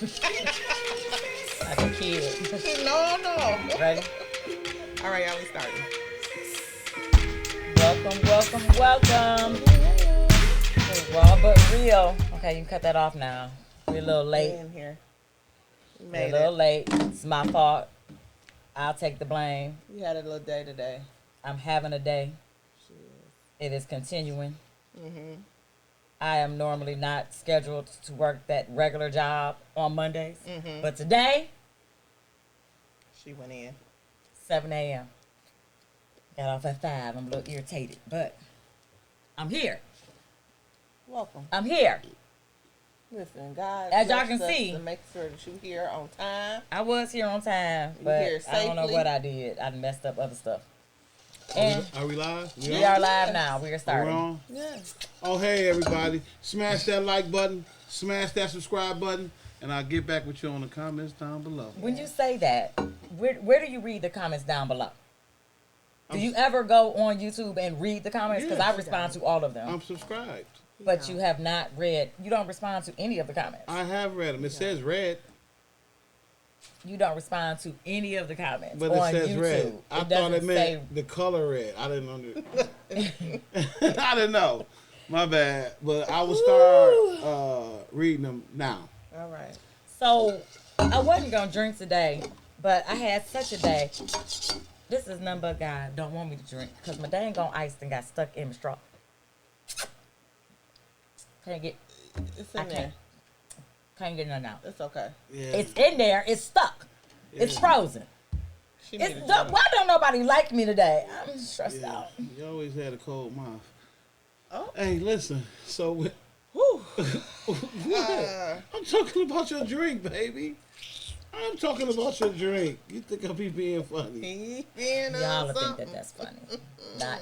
Like a kid. No. Ready? All right, y'all, we starting. Welcome. Raw but real. Okay, you can cut that off now. We're a little late. In here. We're a little late. It's my fault. I'll take the blame. We had a little day today. I'm having a day. It is continuing. I am normally not scheduled to work that regular job on Mondays. But today, she went in. 7 a.m. Got off at 5. I'm a little irritated, but I'm here. Welcome. I'm here. Listen, God, as y'all can blessed us see, to make sure that you here on time. I was here on time, but I don't know what I did. I messed up other stuff. And are we live? We are live now. We are starting. We're on? Yeah. Oh, hey, everybody. Smash that like button. Smash that subscribe button. And I'll get back with you on the comments down below. When you say that, where do you read the comments down below? Do you ever go on YouTube and read the comments? Because I respond to all of them. I'm subscribed. But you have not read. You don't respond to any of the comments. I have read them. It says read. You don't respond to any of the comments But on it says YouTube. red. I thought it meant the color red. I didn't understand. I didn't know. My bad. But I will start reading them now. All right. So, I wasn't going to drink today, but I had such a day. This is none but God don't want me to drink because my dang on ice and got stuck in my straw. Can't get. It's in there. Can't get nothing out. It's okay. Yeah. It's in there. It's stuck. Yeah. It's frozen. Why don't nobody like me today? I'm stressed out. You always had a cold mouth. Oh. Hey, listen. So, I'm talking about your drink, baby. I'm talking about your drink. You think I'll be being funny? Y'all think that's funny. Not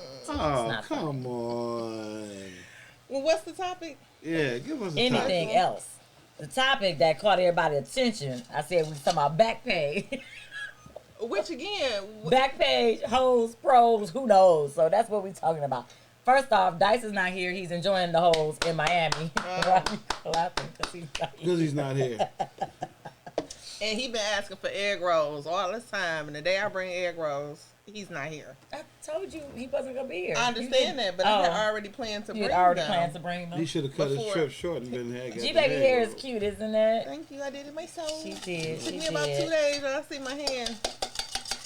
come on. Well, what's the topic? Yeah, give us a anything topic. else. The topic that caught everybody's attention, I said we was talking about back page. Which again? Back page, hoes, pros, who knows? So that's what we're talking about. First off, Dice is not here. He's enjoying the hoes in Miami. Why are you clapping? Because he's not here. And he been asking for egg rolls all this time. And the day I bring egg rolls, he's not here. I told you he wasn't going to be here. I understand that, but I had already planned to bring them. You had already planned to bring them? He should have cut his trip short and been here. G-Baby hair is cute, isn't it? Thank you. I did it myself. She did. It took me about 2 days when I see my hand.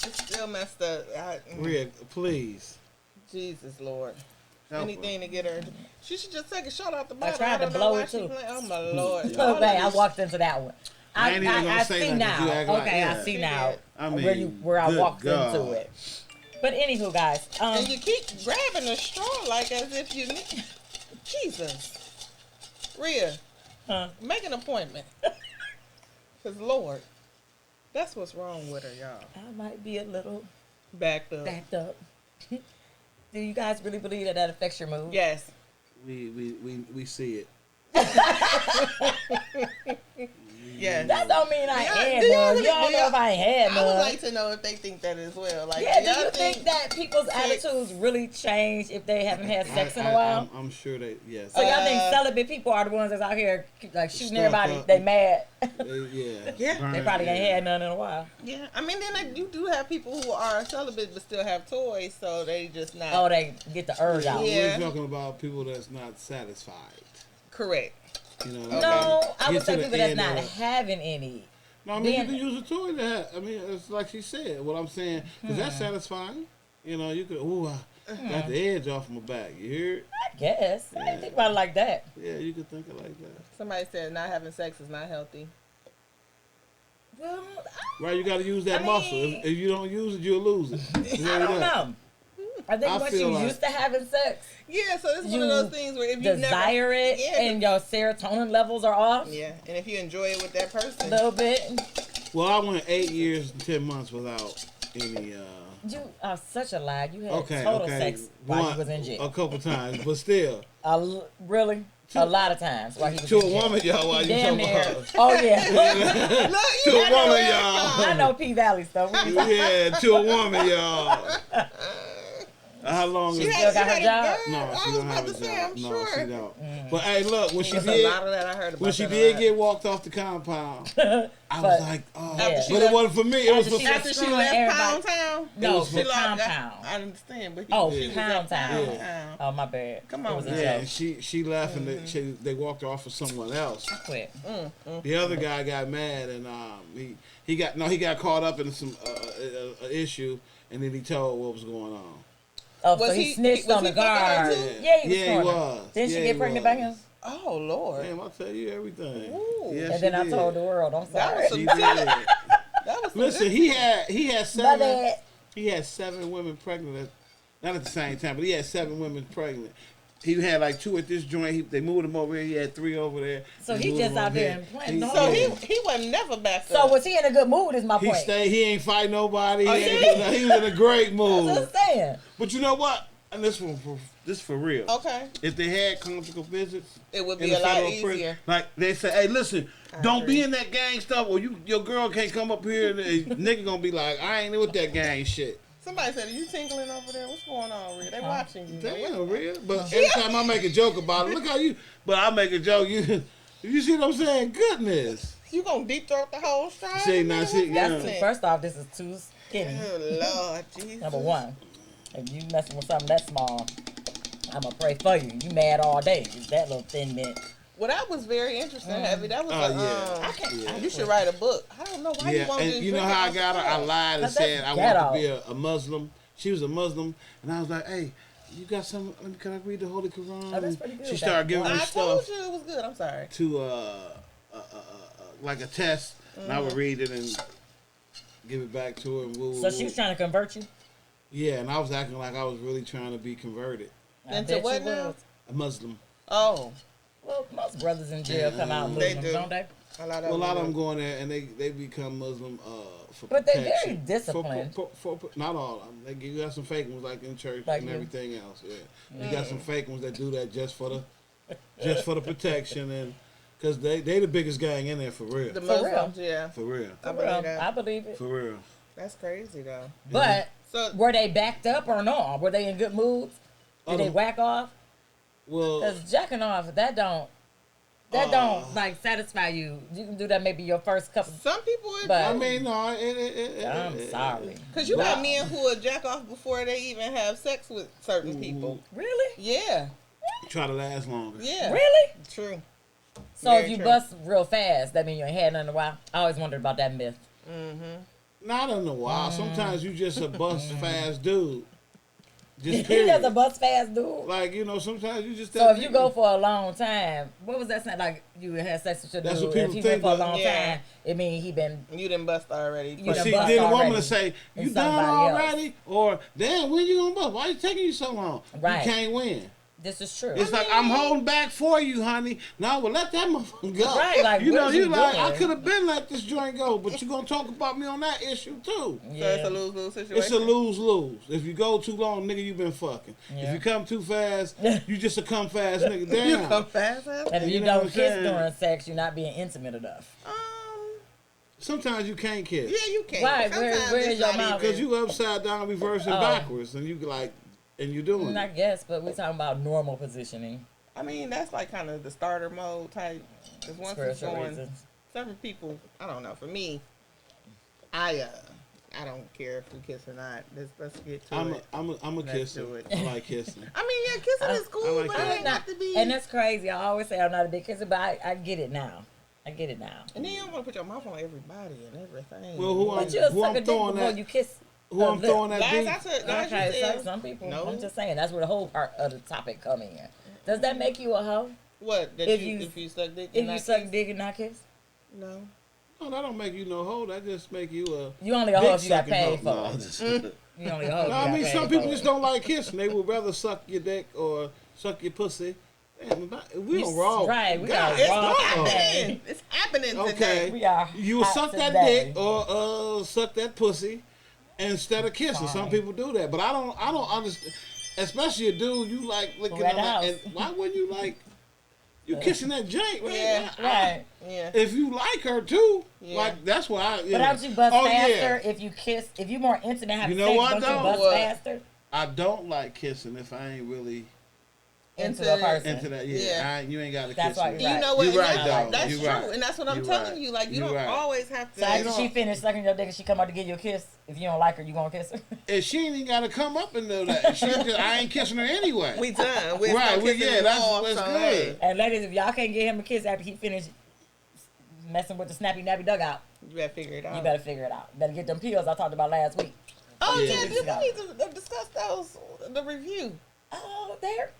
It's still messed up. Rhea, please. Jesus, Lord. Help anything to get her. She should just take a shot out the bottle. I tried to blow it too. Oh my Lord. Look, babe, I walked into that one. I see now. Okay, I see now where I walked into it. But anywho, guys. And you keep grabbing the straw like as if you need. Jesus. Rhea. Make an appointment. Because Lord, that's what's wrong with her, y'all. I might be a little backed up. Do you guys really believe that affects your mood? Yes. We see it. Yeah. That don't mean I had none. Y'all know if I had none. I would like to know if they think that as well. Like, yeah, do you think that people's attitudes really change if they haven't had sex in a while? I'm sure they, yes. So y'all think celibate people are the ones that's out here like shooting everybody? They mad. Yeah. They probably ain't had none in a while. Yeah. I mean, then you do have people who are celibate but still have toys, so they just not. Oh, they get the urge out. Yeah. We're talking about people that's not satisfied. Correct. You know, no, I would say people that's not having any. No, I mean, you can use a toy to have. I mean, it's like she said. What I'm saying, because that's satisfying. You know, you could, got the edge off my back. You hear it? I guess. I didn't think about it like that. Yeah, you could think it like that. Somebody said not having sex is not healthy. Well, right, you got to use that muscle. If you don't use it, you'll lose it. I don't know. I think once you used to having sex, yeah. So it's one of those things where if you desire it and your serotonin levels are off, yeah, and if you enjoy it with that person a little bit. Well, I went 8 years and 10 months without any. You are such a lie. You had total sex while you was in jail. A couple times, but still. Really? A lot of times while he was to a woman, y'all. While you talking about? Oh yeah. To a woman, y'all. I know P Valley stuff. Yeah, to a woman, y'all. How long She is still got her job? No, she don't have a job. No, she don't. But hey, look, when she There's did, a lot of that I heard about when she that did a get walked off the compound, I was like, oh, Yeah. but it wasn't for me. It was for After she Screwing left everybody. Pound Town? No, She for locked Pound up. Town. I understand, but Oh, was Pound at Town. Town. Oh, my bad. Come It on, was a man. yeah. joke. She left and they walked her off for someone else. I quit. The other guy got mad and he got caught up in some issue and then he told what was going on. Oh, Was so he snitched on the fucking her guard. too? Yeah, he was. Yeah, he screwing her. was. Didn't she Yeah, get he pregnant was. by him? Oh, Lord. Damn, I'll tell you everything. Ooh. Yes, And then she I did. told the world, I'm That sorry. was some She tea. did. That was some Listen, good he tea. had My seven. bad. He had 7 women pregnant. Not at the same time, but he had 7 women pregnant. He had like 2 at this joint. They moved him over here. He had 3 over there. So They he moved just him out over there here. and playing. He- So yeah. he was never back So up. was he in a good mood is my He point. stayed. He ain't fight nobody. Oh, He, ain't yeah? do nothing. He was in a great That's what mood. I'm saying. But you know what? And this for real. Okay. If they had conjugal visits, It would in be the a lot federal easier. prison, like they say, hey, listen, don't be in that gang stuff, or your girl can't come up here, and a nigga gonna be like, I ain't with that gang shit. Somebody said, are you tinkling over there? What's going on, Rhea? They watching you. Damn, real. But every time I make a joke about it, look how you. But I make a joke, you see what I'm saying? Goodness. You gonna deep throat the whole stride? See, now, see, yeah. That's First off, this is too skinny. Oh, Lord, Jesus. Number one. If you messing with something that small, I'ma pray for you. You mad all day. It's that little thin mint. Well, that was very interesting, Heavy. That was yeah. I can't. Yeah. You should write a book. I don't know why you Yeah, won't and just you know drink how I it got her? I off the lied and That's said I ghetto. want to be a Muslim. She was a Muslim, and I was like, hey, you got some? Can I read the Holy Quran? Oh, that's pretty good. She started giving cup. me I told stuff you it was good. I'm sorry. to like a test, and I would read it and give it back to her. And woo, So she was trying to convert you? yeah, and I was acting like I was really trying to be converted, I Into bet what you now? was. a Muslim. Oh, Well, most brothers in jail come out They Muslims, do. don't they? a Well, a lot of them go in there and they become Muslim for But they're protection. very disciplined. For not all of them. You got some fake ones like in church Like and you. everything else. Yeah, you got some fake ones that do that just for the protection and because they the biggest gang in there for real. The For real. Muslims, yeah. For real. I believe that. I believe it. For real. That's crazy though. But So were they backed up or no? Were they in good moods? Did they whack off? Well, Because jacking off, that don't like satisfy you. You can do that maybe your first couple. some people, But I mean, no. I'm sorry. because you got men who will jack off before they even have sex with certain people. Really? Yeah, Try to last longer. yeah. Really? True. So Very if you true. bust real fast, that mean you ain't had nothing in a while. I always wondered about that myth. Not in a while. Sometimes you just a bust fast dude. Just He period. just a bust fast dude. Like, sometimes you just. So if you go for a long time, what was that saying? Like you had sex with your That's dude. what If people he think, went for a but- long Yeah. time, it mean he been. You didn't bust already. You But done see, bust then the woman already will say, in you done somebody else. already? Or, damn, when you gonna bust? Why it taking you so long? Right. You can't win. This is true. It's like, I'm holding back for you, honey. No, well, let that motherfucker go. Right, like, you what know, is you you like, doing? I could have been let this joint go, but you gonna talk about me on that issue, too. So it's Yeah. a lose-lose situation. It's a lose-lose. If you go too long, nigga, you been fucking. Yeah. If you come too fast, you just a come fast nigga. You Damn. come fast, ass. And if You you know what don't I'm kiss saying? during sex, you're not being intimate enough. Sometimes you can't kiss. Yeah, you can. Right, Sometimes where it's is your not mouth? even- Because you upside down, reversing Oh. backwards, and you like, and you doing I it. guess, but we're talking about normal positioning. I mean, that's like kind of the starter mode type. Because once it's Spiritual going, reasons. certain people, I don't know. For me, I don't care if we kiss or not. Let's get to it. I'm a Let's kisser. do it. I like kissing. I mean, yeah, kissing is cool, I like but that. it ain't got to be. And that's crazy. I always say I'm not a big kisser, but I get it now. I get it now. And then you don't want to put your mouth on everybody and everything. Well, who But you'll who suck I'm a dick throwing before that? you kiss. Who I'm lip. throwing that Last deep? I said, last Okay, you so said, some people. No. I'm just saying that's where the whole part of the topic come in. Does that make you a hoe what? That if you, you- if you suck dick if and you not suck kiss? dick and not kiss? No. No, that don't make you no hoe. That just make you a You only a hoe dick if you got sucking paid hoe. for No, it. just- You only a hoe if you No, I got mean, paid some for people it. just don't like kissing. They would rather suck your dick or suck your pussy. Damn, we You on raw. right, we God, got It's raw dog. happening. It's happening today. Okay. We are You would hot suck that today. dick or suck that pussy instead of kissing. Some Fine. people do that, but I don't understand. Especially a dude, you like looking Right at out. and why wouldn't you like you kissing that joint? Right? Yeah. Right. Yeah. If you like her too, Yeah. like that's why. But don't you bust Oh, faster yeah. if you kiss? If you more intimate, have You know sex, what, don't though? you bust What? faster? I don't like kissing if I ain't really into a person. into that. Yeah. You ain't got to kiss why me. you're You know what? You're right, though. That's You're true, right. and that's what I'm You're telling right. you. Like, you You're don't right. always have to. So after she finished sucking your dick and she come out to give you a kiss, if you don't like her, you gonna kiss her? And she ain't even got to come up and do that. I ain't kissing her anyway. We done. We're Right, kissing yeah, that's off, good. hey. And ladies, if y'all can't get him a kiss after he finished messing with the snappy nappy dugout, You better figure it out. you better figure it out. Better get them pills I talked about last week. Oh Yeah. yeah, we need to discuss the review. Oh, they're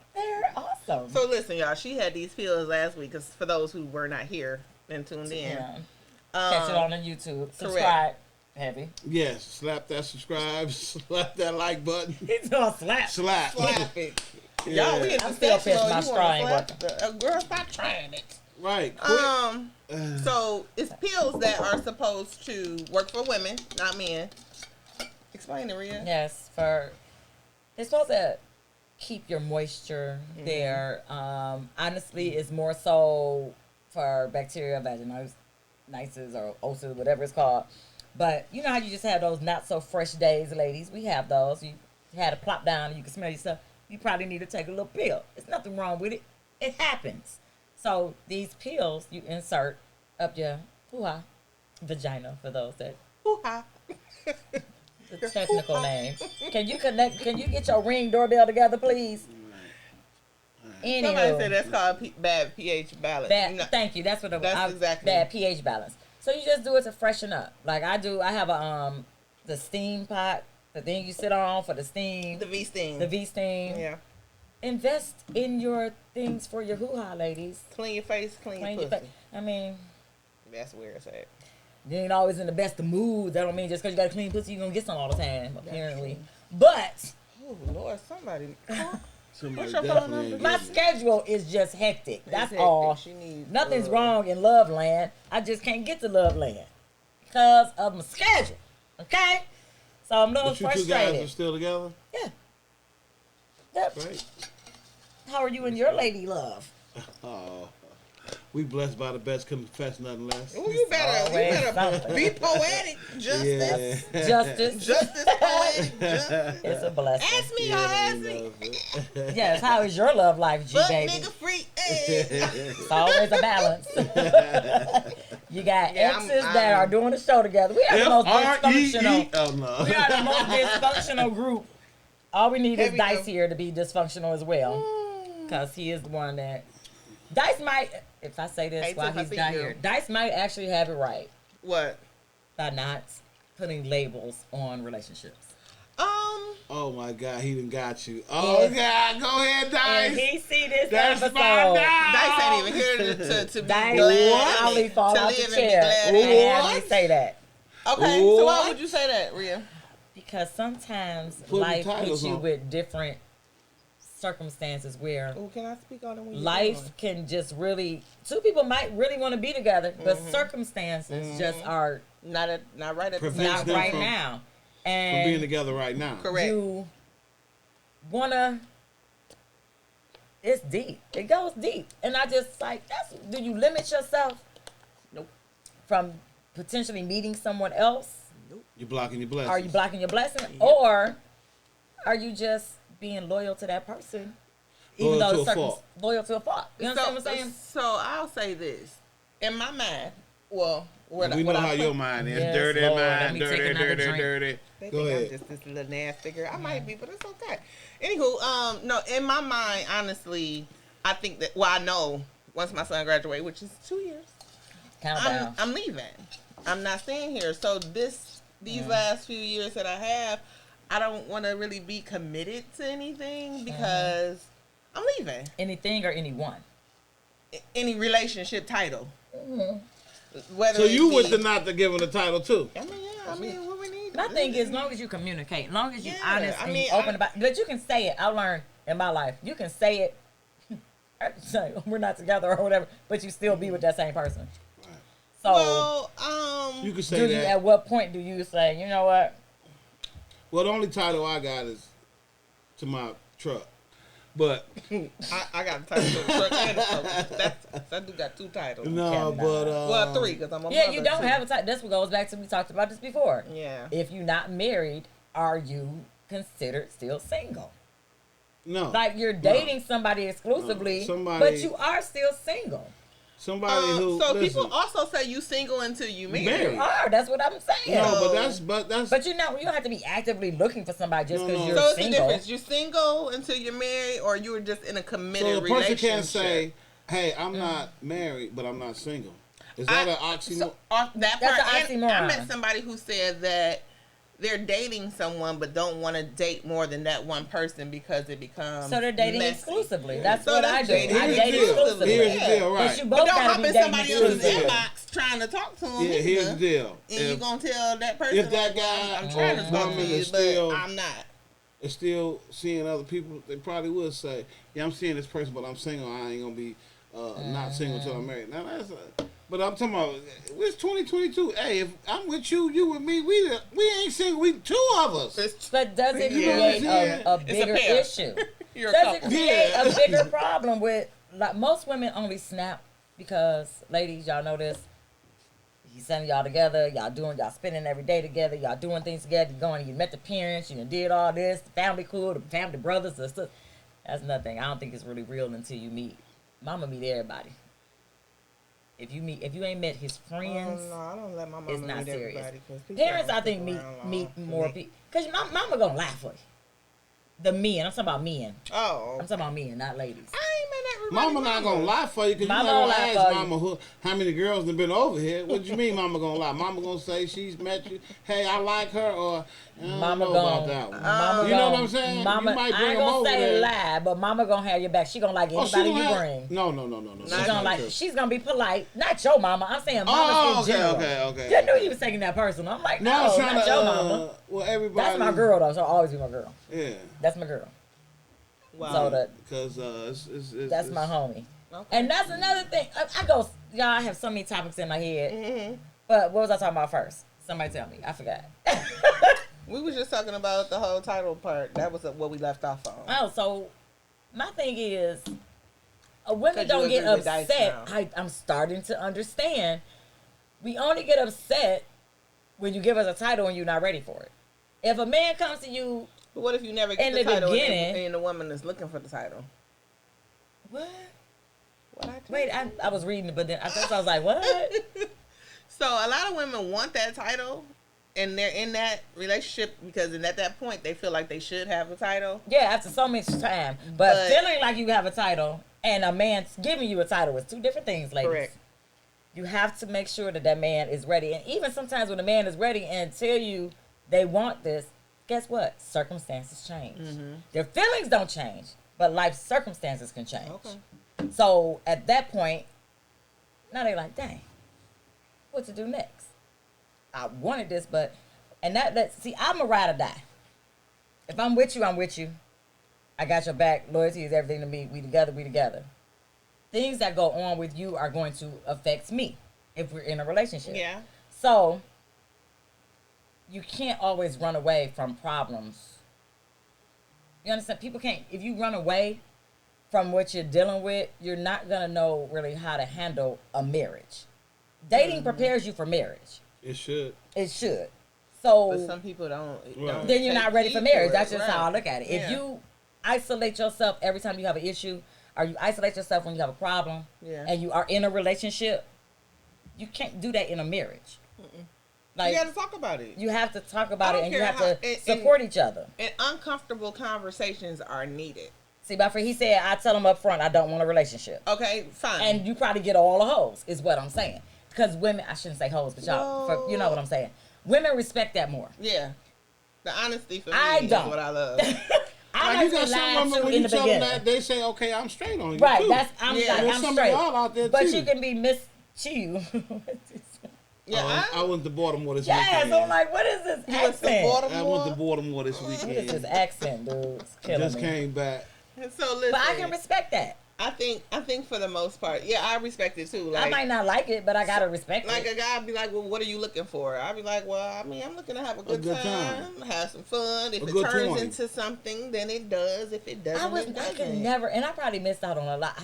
awesome. So listen, y'all. She had these pills last week. Cause for those who were not here and tuned in, Yeah. Catch it on the YouTube. Subscribe. Correct. Heavy. Yes, slap that subscribe, slap that like button. He's gonna slap. Slap. slap it. Yeah. Y'all, we in I'm the still session, pissed my you straw wanna ain't slap girl, stop trying it. Right. Quit. So it's pills that are supposed to work for women, not men. Explain it, Rhea. Yes, they're supposed to keep your moisture there. Honestly, it's more so for bacteria, vaginitis, or ulcers, whatever it's called. But you know how you just have those not so fresh days, ladies? We have those. You had a plop down and you can smell yourself. You probably need to take a little pill. There's nothing wrong with it. It happens. So these pills you insert up your hoo-ha, vagina, for those that Hoo-ha. the technical name. Can you get your Ring doorbell together, please? Somebody Anywho, said that's called bad pH balance. thank you. That's what That's exactly. bad pH balance. So you just do it to freshen up. Like I do. I have the steam pot, the thing you sit on for the steam. The V-steam. The V-steam. Yeah. Invest in your things for your hoo-ha, ladies. Clean your face, clean your Your pussy. fa- I mean, That's where it's at. you ain't always in the best of moods. That don't mean just because you got a clean pussy, you're going to get some all the time, apparently. But Oh, Lord, somebody. Somebody What's your phone definitely number? ain't my getting it. schedule is just hectic. That's hectic. all. She needs, Nothing's wrong in love land. I just can't get to love land because of my schedule. Okay? So I'm a little But you two guys are frustrated. still together? Yeah. Yep. Right. How are you and your lady love? Oh, we blessed by the best, couldn't confess nothing less. Ooh, you better something. be poetic, Justice. Yeah. Justice. Justice, poetic, Justice. It's a blessing. Ask me, y'all ask me. Yes, how is your love life, G But baby? nigga free. Hey. It's always a balance. You got Yeah, exes that are doing a show together. We are the most dysfunctional. Oh, no. We are the most dysfunctional group. All we need There is we Dice go. here to be dysfunctional as well. Because he is the one that... Dice might, if I say this Hey, while Tiff, I he's see not you. here, Dice might actually have it right What? by not putting labels on relationships. Oh, my God, he done got you. Oh, God, go ahead, Dice. And he see this That's episode. my dog. Dice ain't even here to be Dice glad. probably fall to out live the and be chair. glad And in it. have me say that. Okay, so why What? would you say that, Rhea? Because sometimes Put life the hits titles you on. with different circumstances where Oh, can I speak on it when you life can just really, two people might really want to be together, but circumstances just are not right at the Prevents same not them right from- now. From And being together right now. Correct. you wanna, it's deep. It goes deep. And I just like, do you limit yourself? Nope. From potentially meeting someone else? You're blocking your blessings. Are you blocking your blessing? Or are you just being loyal to that person? Loyal to a certain- fault. Loyal to a fault. You understand what I'm saying? So I'll say this. In my mind, well, what We what know I how put- your mind is. Yes, Dirty Lord, let mind, me take dirty, another dirty, drink. dirty. They Go think ahead. I'm just this little nasty girl. I might be, but it's okay. Anywho, no, in my mind, honestly, I think that, well, I know once my son graduates, which is 2 years, Countdown. I'm leaving. I'm not staying here. So these last few years that I have, I don't want to really be committed to anything because I'm leaving. Anything or anyone. Any relationship title. Whether So it you be- with the not to give her the title too? I mean, yeah. I mean, what we need. My thing is, as long as you communicate, as long as you Yeah, honest I and mean, you open about, but you can say it. I learned in my life, you can say it. Say, we're not together or whatever, but you still be with that same person. So, Well, You can say do you, that. at what point do you say, you know what? Well, the only title I got is to my truck. But I got a title for the truck and the truck. That dude got 2 titles. no, Cannot. but Well, 3 because I'm a Yeah, mother, you don't too. have a title. That's what goes back to, we talked about this before. Yeah. If you're not married, are you considered still single. No. Like you're dating somebody exclusively, but you are still single. Somebody who so listen, people also say you single until you married. You are. That's what I'm saying. No, but that's you don't have to be actively looking for somebody just because you're single. So single. it's the difference. You're single until you're married, or you were just in a committed relationship. So the person can't say, "Hey, I'm not married, but I'm not single." Is that an oxymoron? So, that's an oxymoron. I met somebody who said that they're dating someone but don't want to date more than that one person because it becomes so they're dating messy. Exclusively. That's what I do. I date exclusively. Here's the deal, right? But you both don't hop in somebody else's inbox trying to talk to them. Yeah, here's the deal. And you're going to tell that person, if that guy I'm trying to talk to you, but I'm not. Is still seeing other people, they probably would say, yeah, I'm seeing this person, but I'm single. I ain't going to be not single until I'm married. Now, that's but I'm talking about, it's 2022. Hey, if I'm with you, you with me, we ain't single. We two of us. But does it create a bigger issue? Does it create a bigger problem with, like, most women only snap because, ladies, y'all know this, he's sending y'all together, y'all spending every day together, y'all doing things together, you met the parents, you did all this, the family cool, the family brothers, the stuff. That's nothing. I don't think it's really real until you meet. Mama meet everybody. If you ain't met his friends, no, I don't let my mama it's not meet serious. Everybody, parents, I think, meet more people. Because my mama gonna lie for you. The men, I'm talking about men. Oh. I'm talking about men, not ladies. I ain't met everybody. Mama not gonna lie for you because you not gonna ask mama how many girls have been over here. What you mean mama gonna lie? Mama gonna say she's met you. Hey, I like her, or mama know gonna, about that one. Mama you know what I'm saying? Mama, you might bring I ain't gonna say there. lie, but mama gonna have your back. She gonna like anybody you bring. No. She's gonna like. She's gonna be polite. Not your mama. I'm saying mama in general. Okay. You knew you was taking that personal. I'm like, no, not your mama. Well, everybody. That's my girl though. So I'll always be my girl. Yeah. That's my girl. Wow. So because that's my homie. Okay. And that's another thing. Y'all, I have so many topics in my head. Mm-hmm. But what was I talking about first? Somebody tell me. I forgot. We was just talking about the whole title part. That was what we left off on. Oh, so my thing is, women don't get upset. I'm starting to understand. We only get upset when you give us a title and you're not ready for it. If a man comes to you, but what if you never get the title and the woman is looking for the title? What? Wait, I was reading it, but then I was like, what? So a lot of women want that title, and they're in that relationship because at that point they feel like they should have a title. Yeah, after so much time. But feeling like you have a title and a man's giving you a title is two different things, ladies. Correct. You have to make sure that man is ready. And even sometimes when a man is ready and tell you they want this, guess what? Circumstances change. Mm-hmm. Their feelings don't change, but life circumstances can change. Okay. So at that point, now they're like, dang, what to do next? I wanted this, but, and see, I'm a ride or die. If I'm with you, I'm with you. I got your back. Loyalty is everything to me. We together. Things that go on with you are going to affect me if we're in a relationship. Yeah. So you can't always run away from problems. You understand? People can't, if you run away from what you're dealing with, you're not going to know really how to handle a marriage. Dating prepares you for marriage. It should. So, but some people don't then you're not ready for marriage. That's just how I look at it. Yeah. If you isolate yourself every time you have an issue, or you isolate yourself when you have a problem, and you are in a relationship, you can't do that in a marriage. Like, you got to talk about it. You have to talk about it, and you have to support each other. And uncomfortable conversations are needed. See, but he said, I tell him up front, I don't want a relationship. Okay, fine. And you probably get all the hoes, is what I'm saying. Because women, I shouldn't say hoes, but y'all, you know what I'm saying. Women respect that more. Yeah. The honesty for me is what I love. Like you got some women when you tell them that, they say, okay, I'm straight on you. Right, too. I'm some straight. Of y'all out there but too. you can be Miss Chew. Yeah, I went to Baltimore this weekend. Yeah, so I'm like, what is this accent? I went to Baltimore this weekend. What is this accent, dude? It's killing Just me. Came back. So listen, but I can respect that. I think for the most part, I respect it too. Like, I might not like it, but I gotta respect it. Like a guy be like, well, what are you looking for? I'd be like, well, I mean, I'm looking to have a good time, have some fun. If it turns into something, then it does. If it doesn't, it doesn't. I could never, and I probably missed out on a lot.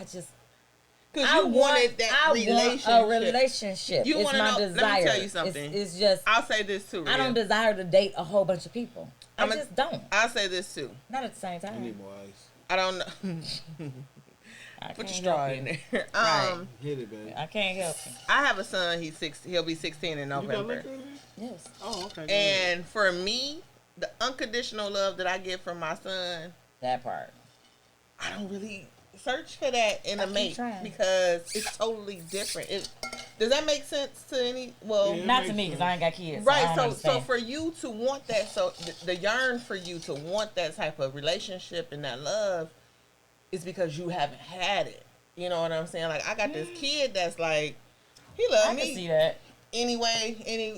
Because you wanted that relationship. Want a relationship. You it's want to my know. desire. Let me tell you something. It's just. I'll say this too. Rhea. I don't desire to date a whole bunch of people. I just don't. I'll say this too. Not at the same time. I need more ice. I don't know. Put your straw in there. Right. Hit it, baby. I can't help you. I have a son. He'll be 16 in November. You got liquor in there? Yes. Oh, okay. And for me, the unconditional love that I get from my son, That part. I don't really search for that in a mate trying. because it's totally different. Does that make sense to any? Well, Yeah. Not to me because I ain't got kids. right. I don't So understand. for you to want that, so the yearn for you to want that type of relationship and that love is because you haven't had it. You know what I'm saying? Like I got this kid that's like, he loves I me. can see that. Anyway,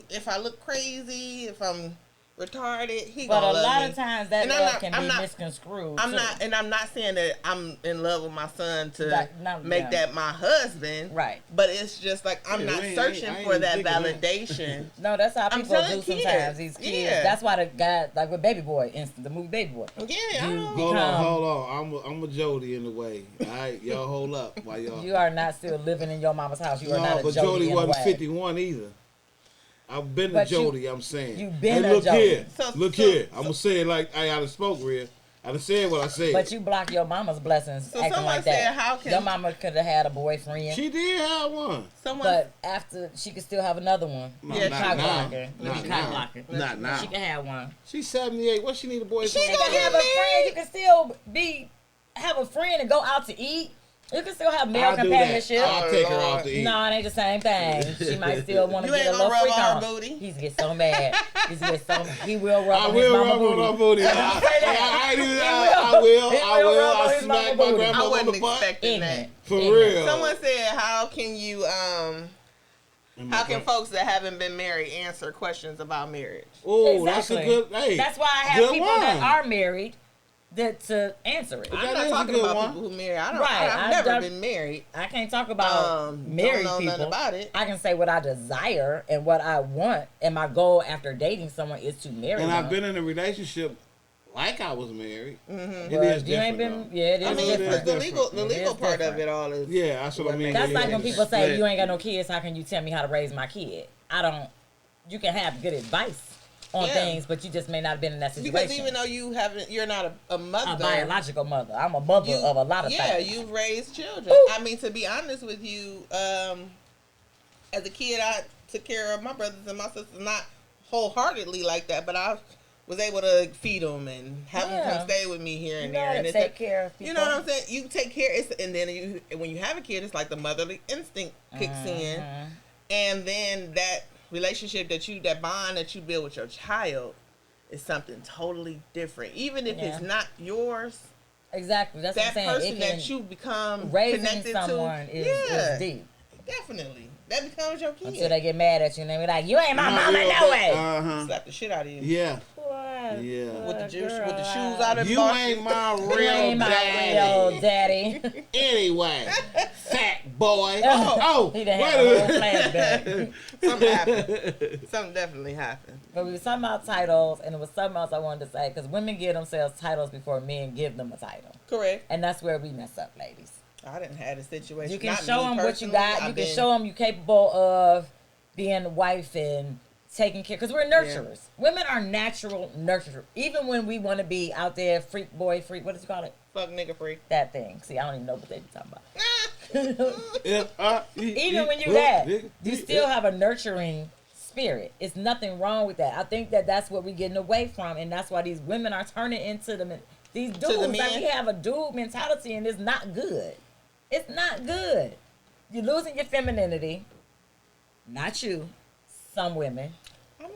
if I look crazy, if I'm retarded, he But gonna a love lot me. of times that And love can be misconstrued. I'm too. not, and I'm not saying that I'm in love with my son to That- make yeah. that my husband. Right. But it's just like I'm Yeah, not I ain't- searching I ain't for that thinking that. validation. No, that's how I'm people telling do kids. sometimes. These kids. Yeah. That's why the guy, like with Baby Boy, the movie Baby Boy. Yeah, You- I don't. Hold on. I'm a Jody in the way. All right, y'all hold up while y'all. You are not still living in your mama's house. You are not a but Jody Jody in wasn't the way. 51 either. I've been But to Jody, I'm saying. you been hey, a look Jody. here. So- Look so- here. I'm going to say it like I done spoke, Rhea. I done said what I said. But you block your mama's blessings So acting someone like that. said, how can- your mama could have had a boyfriend, She did have one. Someone. but after she could still have another one. No, Yeah, not cock now. blocker. Not Cock now. blocker. Not now. She can have one. She's 78. What she need a boyfriend? She You gonna can have a friend. You can still have a friend and go out to eat. You can still have male I'll do companionship. that. I'll take her Lord. out to eat. No, it ain't the same thing. She might still want to You get ain't a little gonna rub freak on on. her booty. He's get so mad. He will rub I on his will mama rub booty. on her booty. Say that. I He will. rub on I his smack mama my booty. grandma I on wasn't the butt. expecting that. Ignorant. For Ignorant. real. Someone said, how can folks that haven't been married answer questions about marriage? Oh, that's a good. Hey, That's why I have good people one. that are married to answer it. That I'm not is a talking good about one. people who marry. I've I've never done- been married. I can't talk about married don't know people. nothing about it. I can say what I desire and what I want, and my goal after dating someone is to marry And them. I've been in a relationship like I was married. Mm-hmm. It But is you ain't different. been, yeah, it is I mean, it different. is the legal different. It is part of different. it all is. Yeah, that's what I mean. That's Yeah, like when it's people say, split. you ain't got no kids, how can you tell me how to raise my kid? You can have good advice on Yeah. things, but you just may not have been in that situation. Because even though you're not a mother, a biological mother. I'm a mother of a lot of yeah, things. you've raised children. Ooh. I mean, to be honest with you, as a kid, I took care of my brothers and my sisters, not wholeheartedly like that, but I was able to feed them and have them come stay with me here and You know there. how And to it's take care of people. You know what I'm saying? You take care, and then when you have a kid, it's like the motherly instinct kicks in, and then that relationship that bond that you build with your child is something totally different. Even if it's not yours, Exactly. That's that what I'm saying. person It can, that you become raising connected someone to, is deep. definitely. That becomes your kid. Until they get mad at you and they be like, you ain't my mama, real no bad. way. Uh-huh. Slap the shit out of you. Yeah. What? Yeah. With the Girl, shoes out of You ain't my You real ain't my real daddy. daddy. Anyway, fat boy. He done had a whole flashback. Something happened. Something definitely happened. But we were talking about titles, and it was something else I wanted to say, because women give themselves titles before men give them a title. Correct. And that's where we mess up, ladies. I didn't have a situation. You can Not show me them what you personally. got. You can show them you're capable of being a wife and taking care. Because we're nurturers. Women are natural nurturers. Even when we want to be out there, freak, what do you call it? Fuck nigga freak. That thing. See, I don't even know what they be talking about. Even Even when you're that, you still have a nurturing spirit. It's nothing wrong with that. I think that that's what we're getting away from, and that's why these women are turning into these dudes. the Like men? we have a dude mentality, and it's not good. It's not good. You're losing your femininity. Not you. Some women. I mean,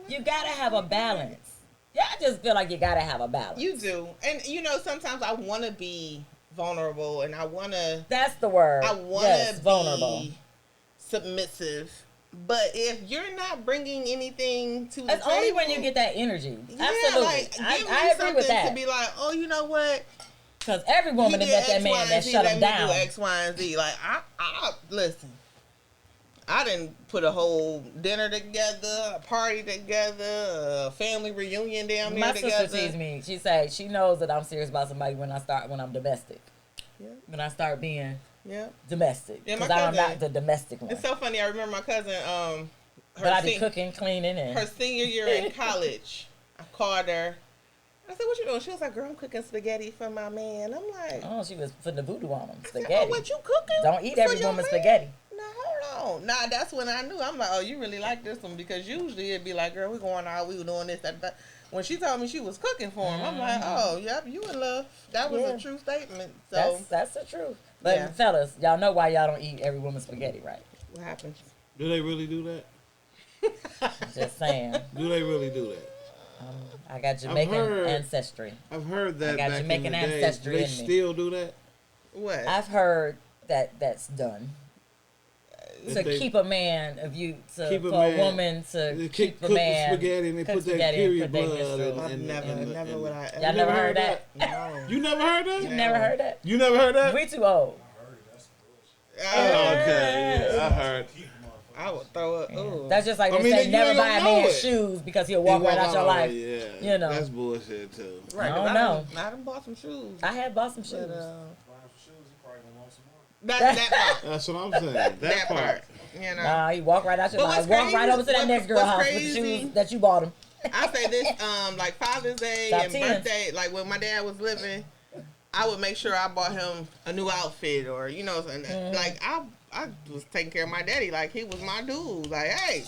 You gotta have a balance. Yeah, I just feel like you gotta have a balance. you do, and sometimes I want to be vulnerable, and I want to. That's the word. I want yes, to vulnerable. be submissive, but if you're not bringing anything to the That's table, only when you get that energy. yeah, Absolutely. like, give I me agree something with that. to be like, oh, you know what? Because every woman He has did met that X, man Y, that and Z, shut let him me down. do X, Y, and Z. Like, I listen. I didn't put a whole dinner together, a party together, a family reunion down there My together. sister teased me. She said she knows that I'm serious about somebody when I'm domestic. Yeah. When I start being Yeah. domestic. Yeah, my Because I'm not cousin- the domestic one. It's so funny. I remember my cousin. But I be cooking, cleaning, and her senior year in college. I called her. I said, "What you doing?" She was like, "Girl, I'm cooking spaghetti for my man." I'm like, oh, she was putting the voodoo on them. I said, Spaghetti. "Oh, what you cooking? Don't eat for every your woman's man?" spaghetti. No, hold on. Nah, that's when I knew. I'm like, "Oh, you really like this one?" Because usually it'd be like, "Girl, we going out, we were doing this, that." When she told me she was cooking for him, I'm like, "Oh, yep, you in love." That was a true statement. So That's the truth. But Yeah. fellas, y'all know why y'all don't eat every woman's spaghetti, right? what happens? Do they really do that? Just saying. Do they really do that? I got Jamaican heard- ancestry. I've heard that I got back Jamaican in the day. ancestry They in me. still do that? What? I've heard that that's done If to they keep a man keep a for a man- woman to they keep a cook the man. spaghetti and they cook put that spaghetti and period put their blood menstrual. I've never would I Y'all never heard that? No. You never heard that? You never heard that? You never heard that? We too old. Oh, okay, yeah, I heard. I would throw it. Ooh. That's just like I they mean, say you never ain't buy gonna a know man's it. shoes because he'll walk right out your life. Yeah, You know. that's bullshit too. Right, I 'cause don't know. I done bought some shoes. I had bought some shoes. But, that part. That's what I'm saying. That, That part. part. You know. Nah, he walk right out your But life. what's Walk right crazy- over to that what- next girl what's house with the crazy- shoes that you bought him. I say this, like Father's Day Top and 10. birthday, like when my dad was living, I would make sure I bought him a new outfit or, you know, like I was taking care of my daddy like he was my dude. Like, hey,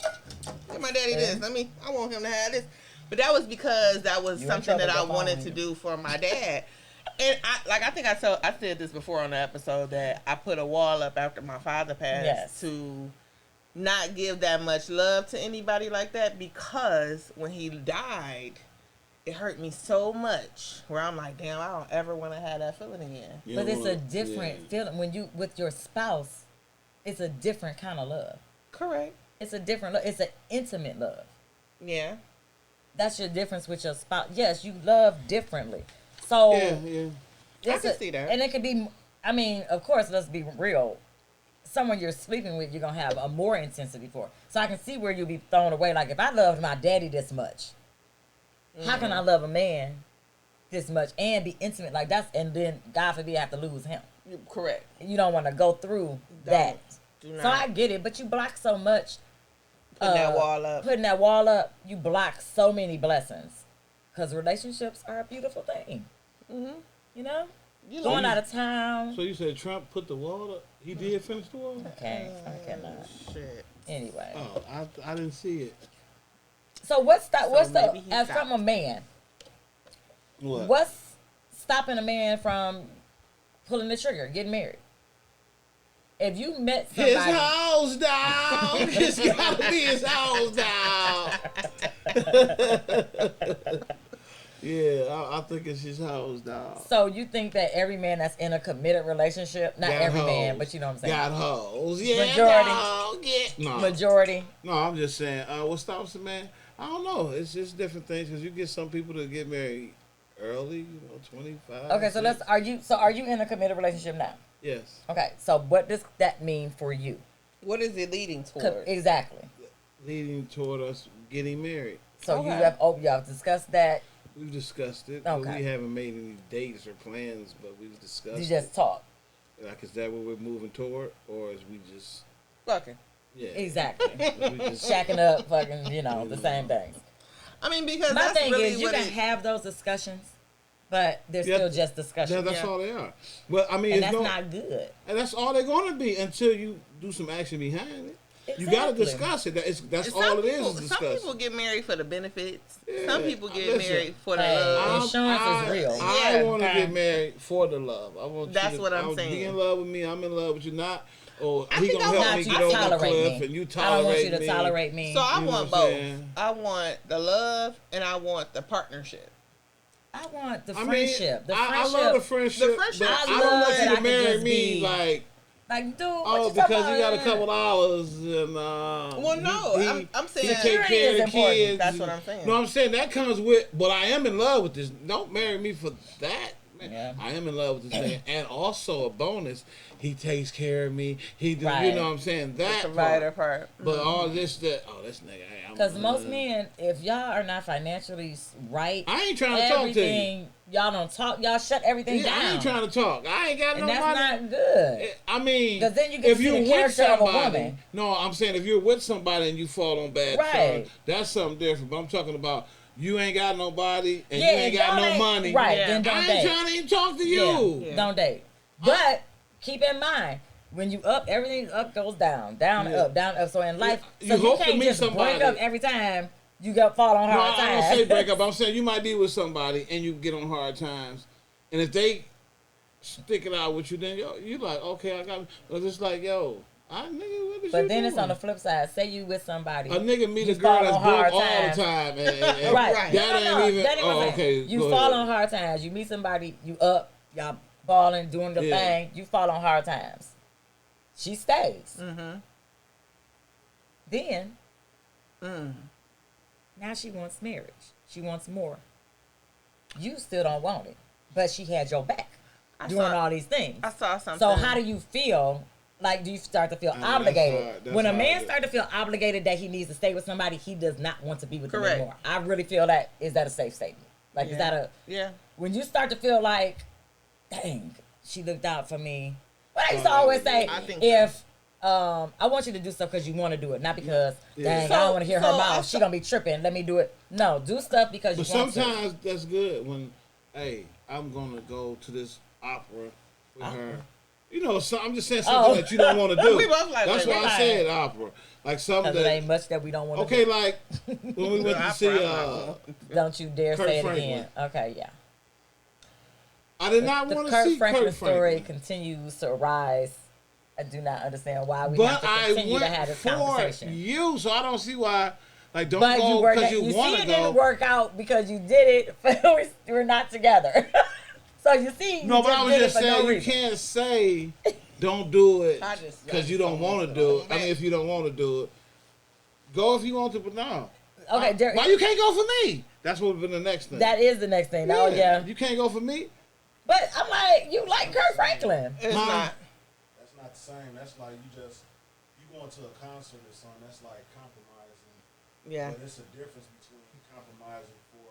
give my daddy this. I want him to have this. But that was because that was You in something that I trouble, wanted don't to you? do for my dad. And I think I said this before on the episode that I put a wall up after my father passed Yes. to not give that much love to anybody like that because when he died, it hurt me so much where I'm like, damn, I don't ever want to have that feeling again. You But know it's a what? different feeling when you with your spouse. It's a different kind of love. Correct. It's a different love. It's an intimate love. Yeah. That's your difference with your spouse. Yes, you love differently. So Yeah. I can see that. And it could be. I mean, of course, let's be real. Someone you're sleeping with, you're gonna have a more intensity for. So I can see where you'll be thrown away. Like if I loved my daddy this much, how can I love a man this much and be intimate like that's? And then God forbid, I have to lose him. You're correct. You don't want to go through that. Do So not. I get it, but you block so much. Putting that wall up. Putting that wall up, you block so many blessings. Because relationships are a beautiful thing. Mm-hmm. You know? You Going know, out of town. So you said Trump put the wall up? He did finish the wall? Okay, I cannot. shit. Anyway. Oh, I didn't see it. So what's that? What's maybe he as stopped. from a man? What? What's stopping a man from pulling the trigger, getting married? If you met somebody, His house down. It's gotta be his house down. Yeah, I think it's his house down. so you think that every man that's in a committed relationship, not Got every man, hoes. but you know what I'm saying? Got hoes. Yeah, Majority. dog. Yeah. No, Majority. no, I'm just saying. What stops a man? I don't know. It's just different things because you get some people that get married early, 25. Okay, so are you in a committed relationship now? Yes. Okay, so what does that mean for you? What is it leading toward? Exactly. Leading toward us getting married. So Okay. you have discussed that. We've discussed it, but Okay. we haven't made any dates or plans, but we've discussed You just it. talk. Like, is that what we're moving toward, or is we just, Fucking. yeah. Exactly. We just, Shacking up, fucking, the same things. I mean, because My that's thing really is, you what can it, have those discussions, but they're Yeah, still just discussions. that's Yeah. all they are. But I mean, And it's that's no, not good. and that's all they're going to be until you do some action behind it. You got to Exactly. discuss it. That's some all it people, is Some discuss. people get married for the benefits. Yeah, Some people get listen, married for the hey, love. insurance is real. I Yeah. want to Okay. get married for the love. I want That's you to, what I'm Be saying. in love with me. I'm in love with you. Not, or I he think gonna I help want me you get to over the tolerate cliff, me. and you I tolerate don't want you to me. tolerate me. So I You know want what I'm both. saying? I want the love and I want the partnership. I want the I mean, friendship. I love the friendship. The friendship. But I I don't love want that you I to can marry just me be- like, like, dude, what oh, you because talking you got a about? couple dollars and Well, no, I'm saying he take security care is of the important. kids. That's what I'm saying. No, I'm saying that comes with. But I am in love with this. Don't marry me for that. Man. Yeah. I am in love with this man, and also a bonus, he takes care of me. He, do, Right. you know what I'm saying, that the provider part. part. But all this, this nigga, hey, Because most men, if y'all are not financially right, I ain't trying to talk to you. everything, y'all don't talk, y'all shut everything down. I ain't trying to talk. I ain't got and no money. that's not good. I mean, because then you get to see the character of a woman. No, I'm saying if you're with somebody and you fall on bad terms, that's something different. But I'm talking about you ain't got nobody and you ain't got no money. Right, then don't I date. ain't trying to even talk to you. Yeah. Don't date. But keep in mind, when you up, everything up goes down, down, up, down, up. So in life, so you can't just break up every time you fall on hard times. I don't say break up. I'm saying you might be with somebody and you get on hard times. And if they stick it out with you, then you like, okay, I got it. But it's like, nigga, what is But you then doing? It's on the flip side. Say you with somebody. A nigga meet a girl that's broke all the time. And right. That ain't even. Okay. You fall on hard times. You meet somebody, you up, y'all balling, doing the thing. You fall on hard times. She stays. Mm-hmm. Then, now she wants marriage. She wants more. You still don't want it, but she had your back doing all these things. I saw something. So how do you feel? Like, do you start to feel obligated? When a man starts to feel obligated that he needs to stay with somebody, he does not want to be with them anymore. I really feel that. Is that a safe statement? Like, is that a... Yeah. When you start to feel like, dang, she looked out for me. But I used to always say, if I want you to do stuff because you want to do it, not because, dang, I don't want to hear her mouth. She going to be tripping. Let me do it. No, do stuff because you want to. But sometimes that's good when, hey, I'm going to go to this opera with her. You know, I'm just saying something that you don't want to do. We both like that's why I said opera. Like something that ain't much that we don't want to do. Okay, like when we went to see Don't you dare Kurt say it Franklin. again. Okay, yeah. I did not want to see Kurt Franklin. Story continues to arise. I do not understand why we have to continue to have this conversation. You, so I don't see why. Like, don't but go because you want to go. It didn't work out because you did it, but we're not together. So you see, but I was just saying you can't say don't do it because you don't want to do it. I mean, if you don't want to do it, go if you want to, but no. Okay, why you can't go for me? That's what would be the next thing. That is the next thing. Yeah. Oh yeah, you can't go for me. But I'm like, you like Kurt Franklin? It's not. That's not the same. That's like you going to a concert or something. That's like compromising. Yeah. But it's a difference between compromising for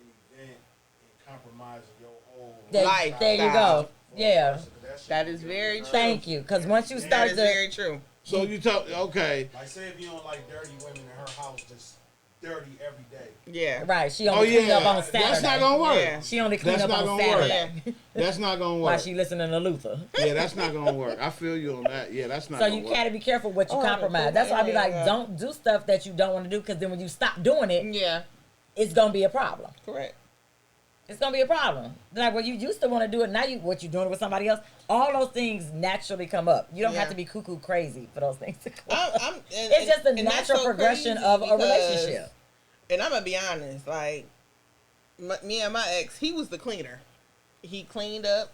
an event and compromising your whole life. There you go. Yeah. That is very true. Thank you. Because once you start that is very true. So you talk, okay. Like say if you don't like dirty women in her house, just dirty every day. Yeah. Right. She only clean up on Saturday. That's not going to work. Yeah. She only clean up on Saturday. That's not going to work. While she listening to Luther. Yeah, that's not going to work. I feel you on that. Yeah, that's not so going to work. So you gotta be careful what you compromise. That's why I be like, don't do stuff that you don't want to do, because then when you stop doing it, it's going to be a problem. Correct. It's going to be a problem. Like, well, you used to want to do it, now what you doing it with somebody else, all those things naturally come up. You don't have to be cuckoo crazy for those things to come up. It's just a natural progression of a relationship. And I'm going to be honest, like, me and my ex, he was the cleaner. He cleaned up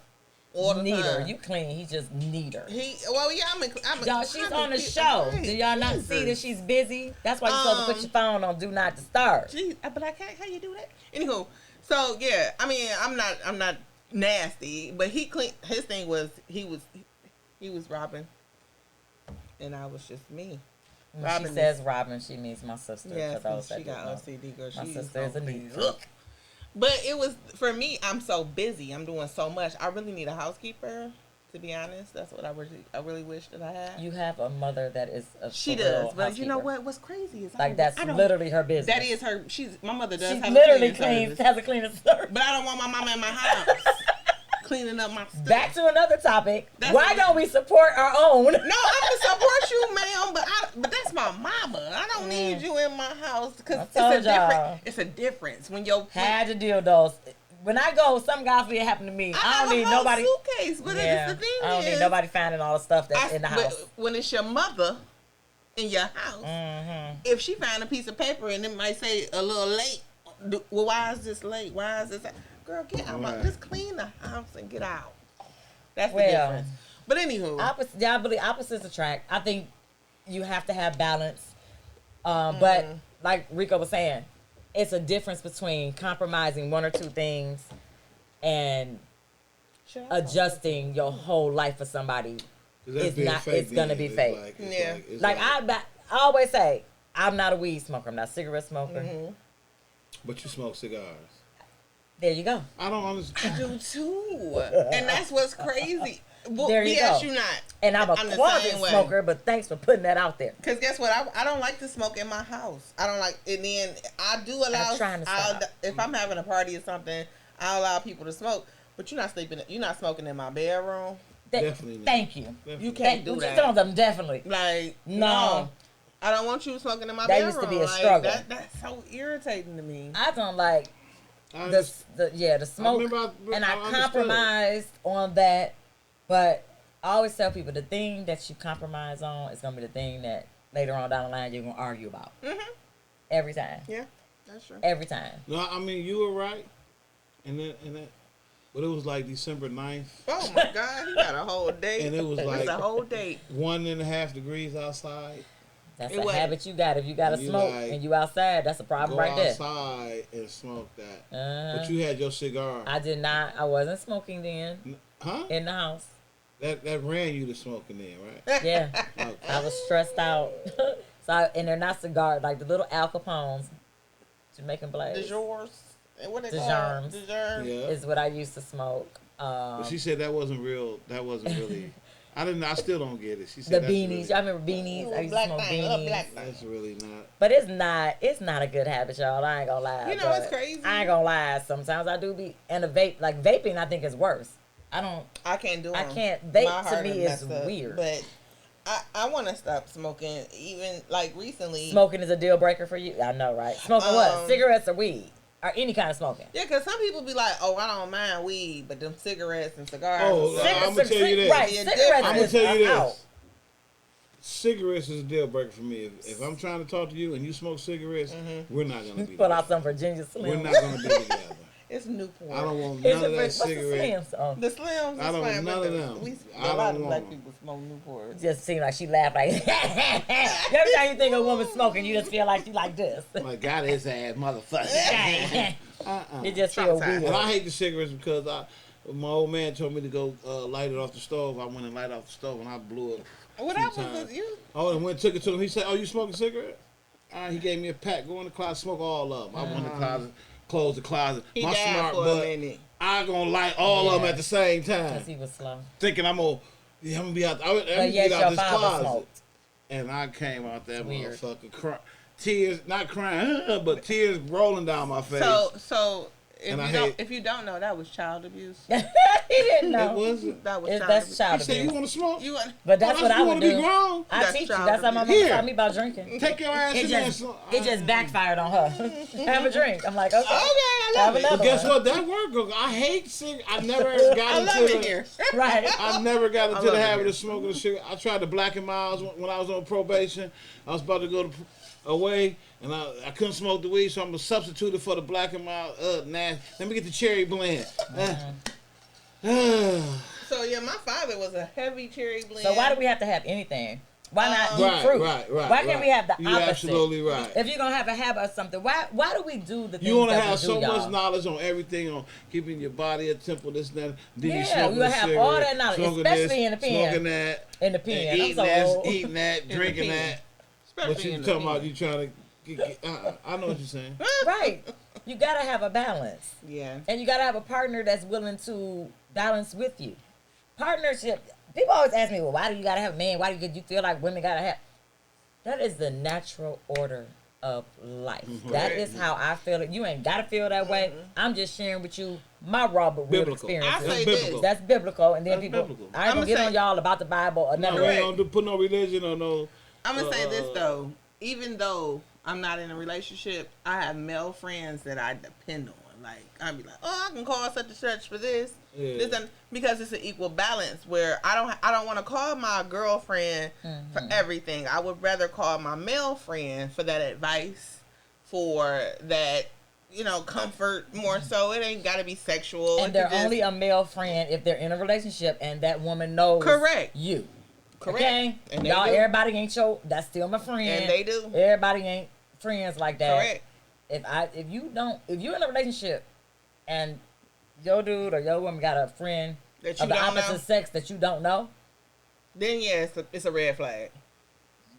all the time. You clean, he just neater. Y'all, she's on the show. Do y'all not see that she's busy? That's why you're supposed to put your phone on Do Not Disturb. Geez, but I can't, how you do that? Anywho, so yeah, I mean, I'm not nasty, but he clean. His thing was he was robbing, and I was just me. When she says Robin, she means my sister. Yeah, she got OCD, girl. My sister is a neat. But it was, for me, I'm so busy. I'm doing so much. I really need a housekeeper, to be honest. That's what I really wish that I had. You have a mother that is a She does, but you know what? What's crazy is that's literally her business. That is her. My mother does. She literally has a cleaning service. But I don't want my mama in my house cleaning up my stuff. Back to another topic. Why don't we support our own? No, I'm gonna support you, ma'am. But that's my mama. I don't need you in my house because it's a difference when your had to deal those. When I go, some guys will happen to me. I don't need nobody suitcase. But the thing I don't need nobody finding all the stuff that's in the house. But when it's your mother in your house, if she find a piece of paper and it might say a little late, well, why is this late? Why is this? Girl, get out. Just clean the house and get out. That's the difference. But anywho. I believe opposites attract. I think you have to have balance. But like Rico was saying, it's a difference between compromising one or two things and adjusting your whole life for somebody. It's gonna be fake. I always say, I'm not a weed smoker. I'm not a cigarette smoker. Mm-hmm. But you smoke cigars. There you go. I don't understand. I do too. And that's what's crazy. Well, There you yes, go. you not. And I'm a the closet same way. smoker, but thanks for putting that out there. Because guess what? I don't like to smoke in my house. I don't like, and then I do allow, I'm trying to stop. if I'm having a party or something, I'll allow people to smoke. But you're not sleeping, you're not smoking in my bedroom. Definitely not. Thank you. Definitely. You can't do What that. you telling them? Definitely. Like, No. I don't want you smoking in my That bedroom. used to be a Like, struggle. That's so irritating to me. I don't like I the just- smoke, and I understood. compromised on that. But I always tell people the thing that you compromise on is gonna be the thing that later on down the line you're gonna argue about. Mm-hmm. Every time. Yeah, that's true. Every time. No, I mean you were right, and that, but it was like December 9th, Oh my God, he got a whole date. and it was It's like a whole date. 1.5 degrees outside. That's It a was- habit you got. If you got to You smoke like, and you outside, that's a problem Go right there. outside and smoke that. Uh-huh. But you had your cigar, I did not. I wasn't smoking then huh? in the house. That ran you to smoking then, right? Yeah, Okay. I was stressed out. And they're not cigars, like the little Al Capones, Jamaican Blaze. DeJours. And what they call DeJarms. DeJarms. Yeah. Is what I used to smoke. But she said that wasn't real. That wasn't really. I still don't get it. She The said that's beanies. really, Y'all remember beanies? I used to smoke beanies. that's really not. But it's not a good habit, y'all. I ain't gonna lie. You know, it's but crazy. I ain't gonna lie. Sometimes I do be, and a vape, like vaping, I think is worse. I can't do I them. can't. Vape My to heart me is is messed up. weird. But I want to stop smoking. Even like recently. Smoking is a deal breaker for you. I know, right? Smoking what? Cigarettes or weed? Or any kind of smoking? Yeah, because some people be like, "Oh, I don't mind weed, but them cigarettes and cigars." Oh, I'm gonna tell you this. Right, Yeah, cigarettes I'm gonna is tell you out. this. Cigarettes is a deal breaker for me. If I'm trying to talk to you and you smoke cigarettes, we're not gonna be. Pull out some Virginia We're Slim. not gonna be together. It's Newport. I don't want Is none of that what's the cigarette. Slim song? The Slims is I don't fine, none but of them. I a lot don't of black want people smoke Newport. Just seemed like she laughed like every time you think of a woman smoking, you just feel like she like this. Like got his ass, motherfucker. It just feels Traumatized. And weird. I hate the cigarettes because my old man told me to go light it off the stove. I went and light it off the stove and I blew it. What few happened times. with you? Oh, and went and took it to him. He said, "Oh, you smoking a cigarette?" He gave me a pack. Go in the closet, smoke all of them. I went in the closet, closed the closet. He My died smart for a butt, minute. I gonna light all of them at the same time, Because he was slow. thinking I'm gonna be out. I'm But gonna yes, get out your this father closet. smoked. And I came out that Weird. motherfucker, tears, not crying, but tears rolling down my face. So And if you don't know, that was child abuse. He didn't know. It wasn't. That was child That's abuse. child He said, "You abuse. want to smoke? You want But that's what I you would want to do. be grown? I That's teach you. child That's how my mama abuse. taught me about drinking. Take your ass It in there. just, it just backfired on her. Have a drink. I'm like, okay. I Have love it. another But guess one. what? That worked. I hate cigarettes. I never I got love into it the. here. Right. I never got into love the it habit here. of smoking a cigarette. I tried the Black and Miles when I was on probation. I was about to go away, and I couldn't smoke the weed, so I'm gonna substitute it for the Black and Miles. Nasty. Let me get the cherry blend. So yeah, my father was a heavy cherry blend. So why do we have to have anything? Why not eat Right, fruit? right. Why can't we have the You're opposite? absolutely right. If you're gonna have a habit of something, why do we do the things You want to that have we so do, much y'all? knowledge on everything, on keeping your body at temple, this, that. Then you Yeah, smoking we will a have cigarette, all that knowledge, smoking especially in the pen. Smoking that. In the pen. and I'm eating so this, old. eating that, drinking pen. that. Especially But you in the talking about pen. you trying to get I know what you're saying. Right. You gotta have a balance. Yeah. And you gotta have a partner that's willing to balance with you. Partnership. People always ask me, well, why do you gotta have a man? Why do you feel like women gotta have? That is the natural order of life. That is how I feel it. You ain't gotta feel that way. I'm just sharing with you my raw but real Biblical. experiences. I say That's this. biblical. That's biblical. And then That's people, biblical. I ain't gonna I'ma get say- on y'all about the Bible or No, nothing. we don't put no religion or no. I'm gonna say this though. Even though I'm not in a relationship, I have male friends that I depend on. Like I'd be like, oh, I can call such and such for this, Yeah. this, and because it's an equal balance. Where I don't want to call my girlfriend for everything. I would rather call my male friend for that advice, for that comfort more so. It ain't got to be sexual. And It they're could just- only a male friend if they're in a relationship and that woman knows Correct. you. Correct. Okay? And they Y'all, do. everybody ain't that's still my friend. And they do. Everybody ain't friends like that. Correct. If you're in a relationship and your dude or your woman got a friend That of you the don't opposite know. sex that you don't know, Then yeah, it's a red flag.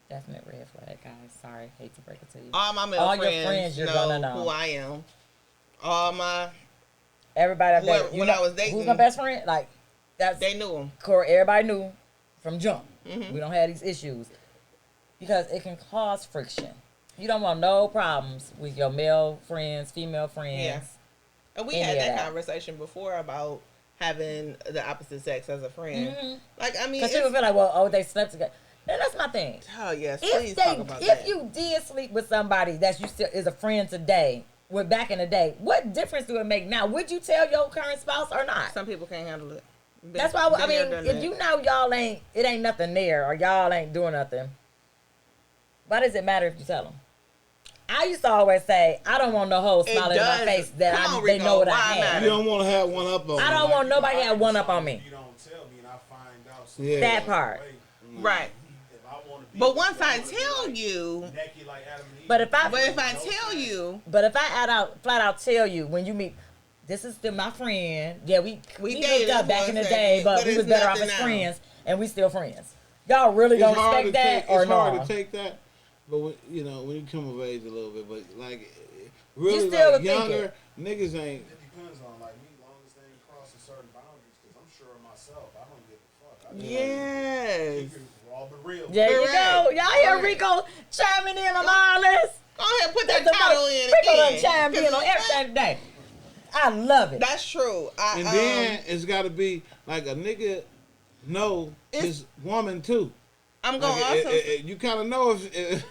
Definite red flag, guys. Sorry, hate to break it to you. All my male All friends, your friends, you're gonna know who I am. All my everybody that when I was dating, who's my best friend? Like that's they knew him. Everybody knew from jump. Mm-hmm. We don't have these issues because it can cause friction. You don't want no problems with your male friends, female friends. Yeah. And we had that conversation before about having the opposite sex as a friend. Mm-hmm. Like, I mean, because people feel like, well, oh, they slept together. Now, that's my thing. Oh yes, please talk about that. If you did sleep with somebody that you still is a friend today, with back in the day, what difference do it make now? Would you tell your current spouse or not? Some people can't handle it. That's why I mean, if you know y'all it ain't nothing there, or y'all ain't doing nothing. Why does it matter if you tell them? I used to always say, I don't want no hoe smiling in my face that they know what I have. You don't want to have one up on me. I don't want nobody to have one up on me. You don't tell me and I find out. Yeah. That part. Right. But once I tell you, but if I flat out tell you when you meet, this is still my friend. Yeah, we hooked up back in the day, but we was better off as friends, and we still friends. Y'all really gonna respect that or no? It's hard to take that, but when you come of age a little bit, but like really you still like younger niggas ain't. It depends on like me, long as they ain't crossing certain boundaries, because I'm sure of myself, I don't give a fuck. Yes. RawbutReal. There you go. Y'all hear Rico chiming in on all this? Go ahead, put that title in Rico again. done chimed in on everything today. I love it. That's true. And then it's got to be like a nigga know his woman too. I'm going like also. You kind of know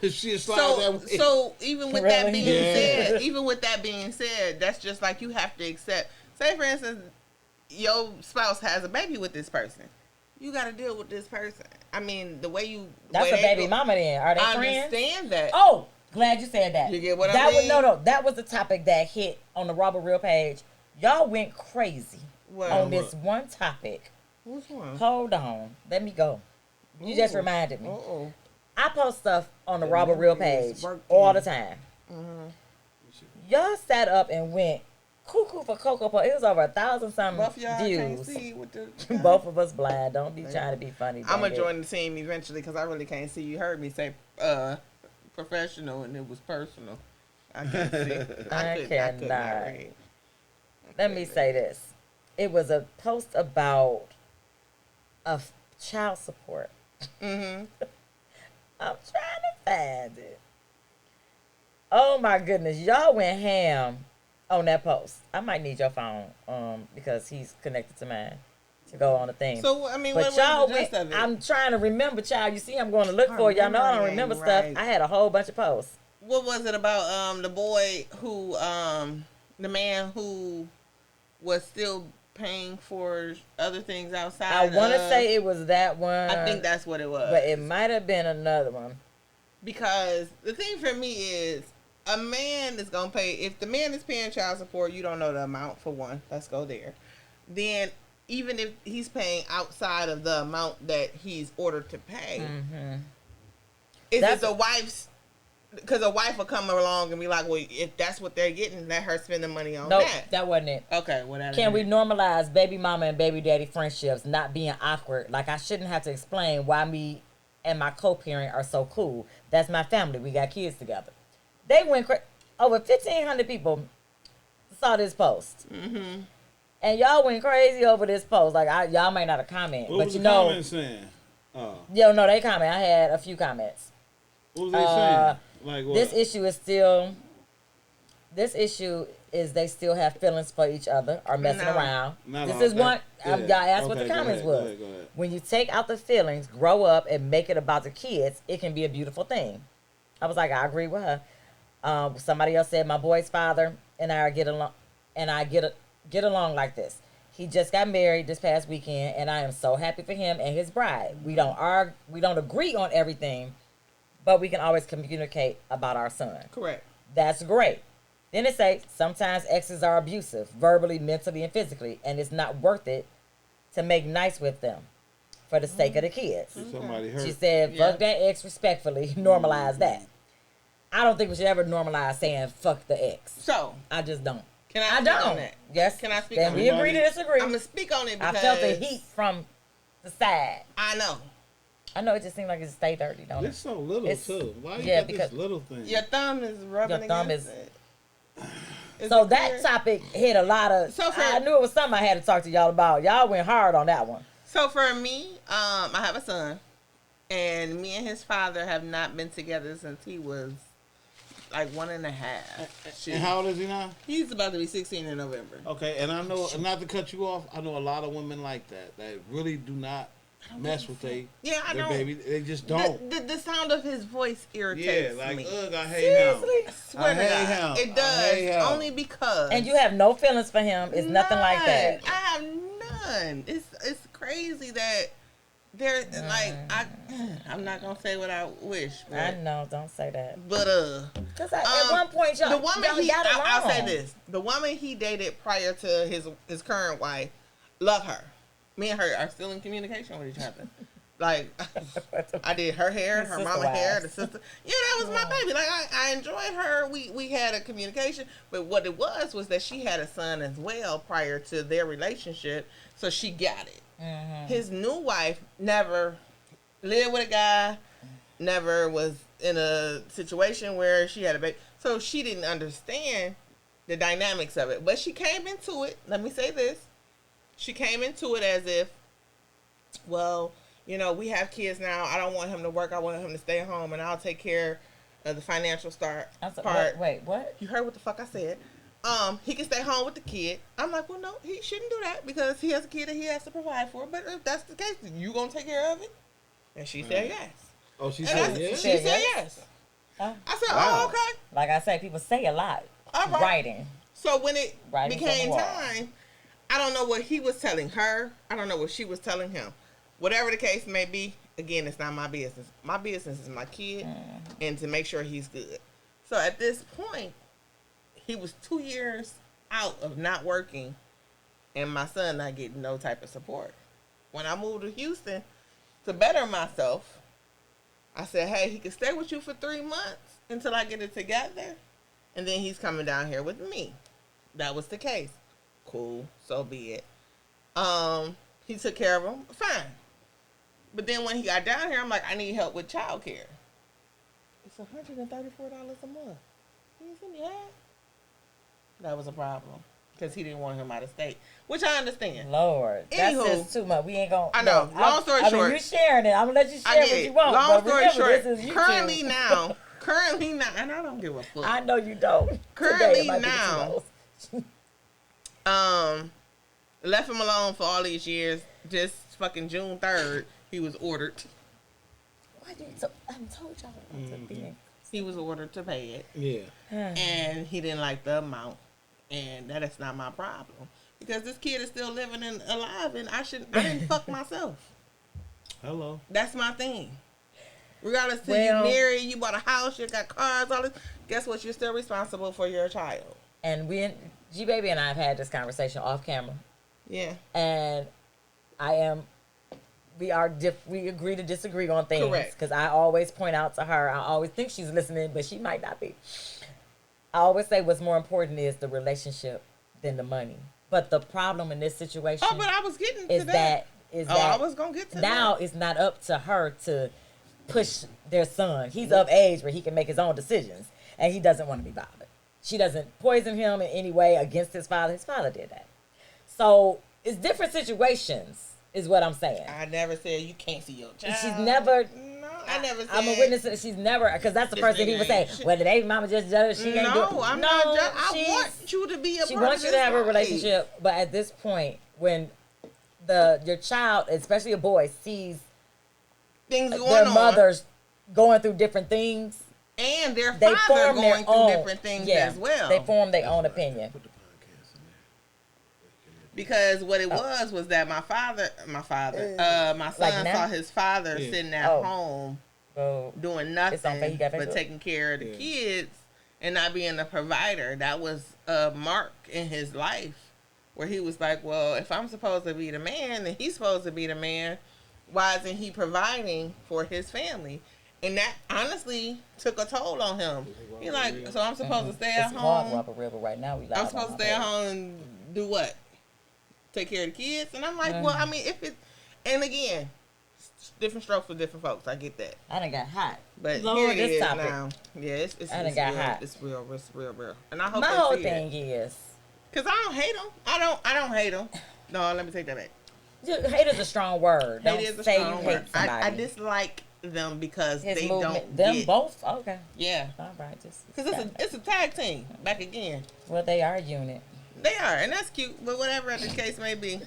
if she slide that way. So even with that being Yeah. said, that's just like you have to accept. Say for instance, your spouse has a baby with this person. You got to deal with this person. I mean, the way you. That's a baby mama then. Are they friends? I understand that. Oh, glad you said that. You get what I mean? That was the topic that hit on the RawbutReal page. Y'all went crazy on this one topic. Which one? Hold on. Let me go. You just reminded me. Uh-oh. I post stuff on the RawbutReal page all the time. Mm-hmm. Y'all sat up and went cuckoo for Cocoa Puff. It was over 1,000 something Both y'all views. can't see with the Both of us blind. Don't be trying to be funny. I'm going to join the team eventually because I really can't see. You heard me say professional and it was personal. I can't see. I could not read. Let me say this. It was a post about child support. Mm-hmm. I'm trying to find it. Oh my goodness. Y'all went ham on that post. I might need your phone because he's connected to mine to go on the thing. So, I mean, but what y'all was the gist of it? I'm trying to remember, child. You see, I'm going to look for it. Y'all know I don't remember stuff. I had a whole bunch of posts. What was it about the boy who, the man who was still paying for other things outside? I want to say it was that one. I think that's what it was. But it might have been another one. Because the thing for me is, a man is going to pay, if the man is paying child support, you don't know the amount for one. Let's go there. Then, even if he's paying outside of the amount that he's ordered to pay, is it the wife's, because a wife will come along and be like, well, if that's what they're getting, let her spend the money on that. Nope, that wasn't it. Okay, well, that Can we normalize baby mama and baby daddy friendships not being awkward? Like, I shouldn't have to explain why me and my co-parent are so cool. That's my family. We got kids together. They went over 1,500 people saw this post. Mm-hmm. And y'all went crazy over this post. Like, y'all might not have commented. What but was you the know. comment saying? Yo, no, they comment. I had a few comments. What was they saying? Like what? This issue is they still have feelings for each other or messing around. This is one, y'all asked what the comments was. Go ahead. When you take out the feelings, grow up, and make it about the kids, it can be a beautiful thing. I was like, I agree with her. Somebody else said, my boy's father and I get along like this. He just got married this past weekend, and I am so happy for him and his bride. We don't agree on everything, but we can always communicate about our son. Correct. That's great. Then it says, sometimes exes are abusive, verbally, mentally, and physically, and it's not worth it to make nice with them for the sake of the kids. Somebody hurt. She said, fuck that ex respectfully, normalize that. I don't think we should ever normalize saying fuck the ex. So, I just don't. Can I speak on that? Yes. Can I speak then on we it? agree to disagree. I'm going to speak on it because I felt the heat from the side. I know. I know it just seems like it stay dirty, don't it? It's so little too. Why you yeah, got because this little thing? Your thumb is rubbing Your thumb against is- it. Is So it that clear? topic hit a lot of. So for- I knew it was something I had to talk to y'all about. Y'all went hard on that one. So for me, I have a son, and me and his father have not been together since he was like 1.5. And how old is he now? He's about to be 16 in November. Okay, and I know, not to cut you off, I know a lot of women like that really do not mess with their know. baby. They just don't. The sound of his voice Yeah, irritates like, me. ugh, I hate him. Seriously? I swear to hate God, him. it I hate him. does. Only because. And you have no feelings for him. It's nothing like that. I have none. It's crazy that they're like I'm not gonna say what I wish. But, I know. Don't say that. But Because at one point, y'all, the woman y'all got it I'll say wrong. this: the woman he dated prior to his current wife, love her. Me and her are still in communication with each other. Like I did her hair, her Sister mama hair, wives. the sister. Yeah, that was my baby. Like I enjoyed her. We had a communication, but what it was that she had a son as well prior to their relationship, so she got it. Mm-hmm. His new wife never lived with a guy, never was in a situation where she had a baby, so she didn't understand the dynamics of it. But she came into it. Let me say this: she came into it as if, well, you know, we have kids now. I don't want him to work. I want him to stay home, and I'll take care of the financial part. Wait, what? You heard what the fuck I said. He can stay home with the kid. I'm like, well, no, he shouldn't do that because he has a kid that he has to provide for. But if that's the case, then you gonna take care of it? And she said yes. Oh, she And said she yes? said Yes? yes. Huh? I said, Wow. oh, okay. Like I say, people say a lot. All right. Writing. So when it Writing's on became the wall. time, I don't know what he was telling her. I don't know what she was telling him. Whatever the case may be, again, it's not my business. My business is my kid and to make sure he's good. So at this point, he was 2 years out of not working and my son not getting no type of support. When I moved to Houston to better myself, I said, hey, he can stay with you for 3 months until I get it together. And then he's coming down here with me. That was the case. Cool. So be it. He took care of him. Fine. But then when he got down here, I'm like, I need help with childcare. It's $134 a month. You send me that? That was a problem. Because he didn't want him out of state. Which I understand. Lord, that's Anywho, just too much. We ain't gonna. I know. Long story I short. mean, you sharing it. I'm gonna let you I share get what it. you want. Long but story remember, short, this is YouTube. currently now, and I don't give a fuck. I know you don't. Currently Today it might be the now, most. left him alone for all these years. Just fucking June 3rd, he was ordered. Why did so? I told y'all about the thing. He was ordered to pay it, Yeah. and he didn't like the amount, and that is not my problem because this kid is still living and alive, and I didn't fuck myself. Hello. That's my thing. Regardless to Well- you married, you bought a house, you got cars, all this. Guess what? You're still responsible for your child. And G Baby and I have had this conversation off camera, Yeah. and we agree to disagree on things. Correct. Because I always point out to her, I always think she's listening, but she might not be. I always say what's more important is the relationship than the money. But the problem in this situation Oh, but I was getting is to that. that I was gonna get to now that. it's not up to her to push their son. He's of age where he can make his own decisions, and he doesn't want to be bothered. She doesn't poison him in any way against his father. His father did that. So it's different situations, is what I'm saying. I never said you can't see your child. She's never. No, I never said. I'm a witness to she's never, because that's the This first thing nigga people say. ain't- Well, the baby mama just judged. She ain't No, do. I'm no, not. I she's- want you to be a She part wants of you to this have a life. relationship, but at this point, when your child, especially a boy, sees Things going their on, mothers going through different things, and their they father form their going through own different things yeah, as well. They form their own opinion. Put the podcast in there. Because what it was that my son Like now? saw his father Yeah. sitting at Oh. home So doing It's on nothing Facebook. but taking care of the Yeah. kids and not being a provider. That was a mark in his life where he was like, well, if I'm supposed to be the man and he's supposed to be the man, why isn't he providing for his family? And that honestly took a toll on him. He's like, so I'm supposed to stay at it's called home. RawbutReal, but right now we live I'm on supposed to my stay at page. home and do what? Take care of the kids? And I'm like, well, I mean, if it, and again, different strokes for different folks. I get that. I done got hot. But Lord, here it this is topic. now. Yeah, it's I done it's got real. hot. It's real. And I hope My they whole see thing it. is, Cause I don't hate them. I don't hate them. No, let me take that back. hate is a strong word. Don't Hate is a say strong you hate word. somebody. I dislike them because His they movement, don't them get. both. Okay, Yeah. all right. Just Cause it's a tag team. Back again. well, they are a unit. They are, and that's cute. But whatever the case may be.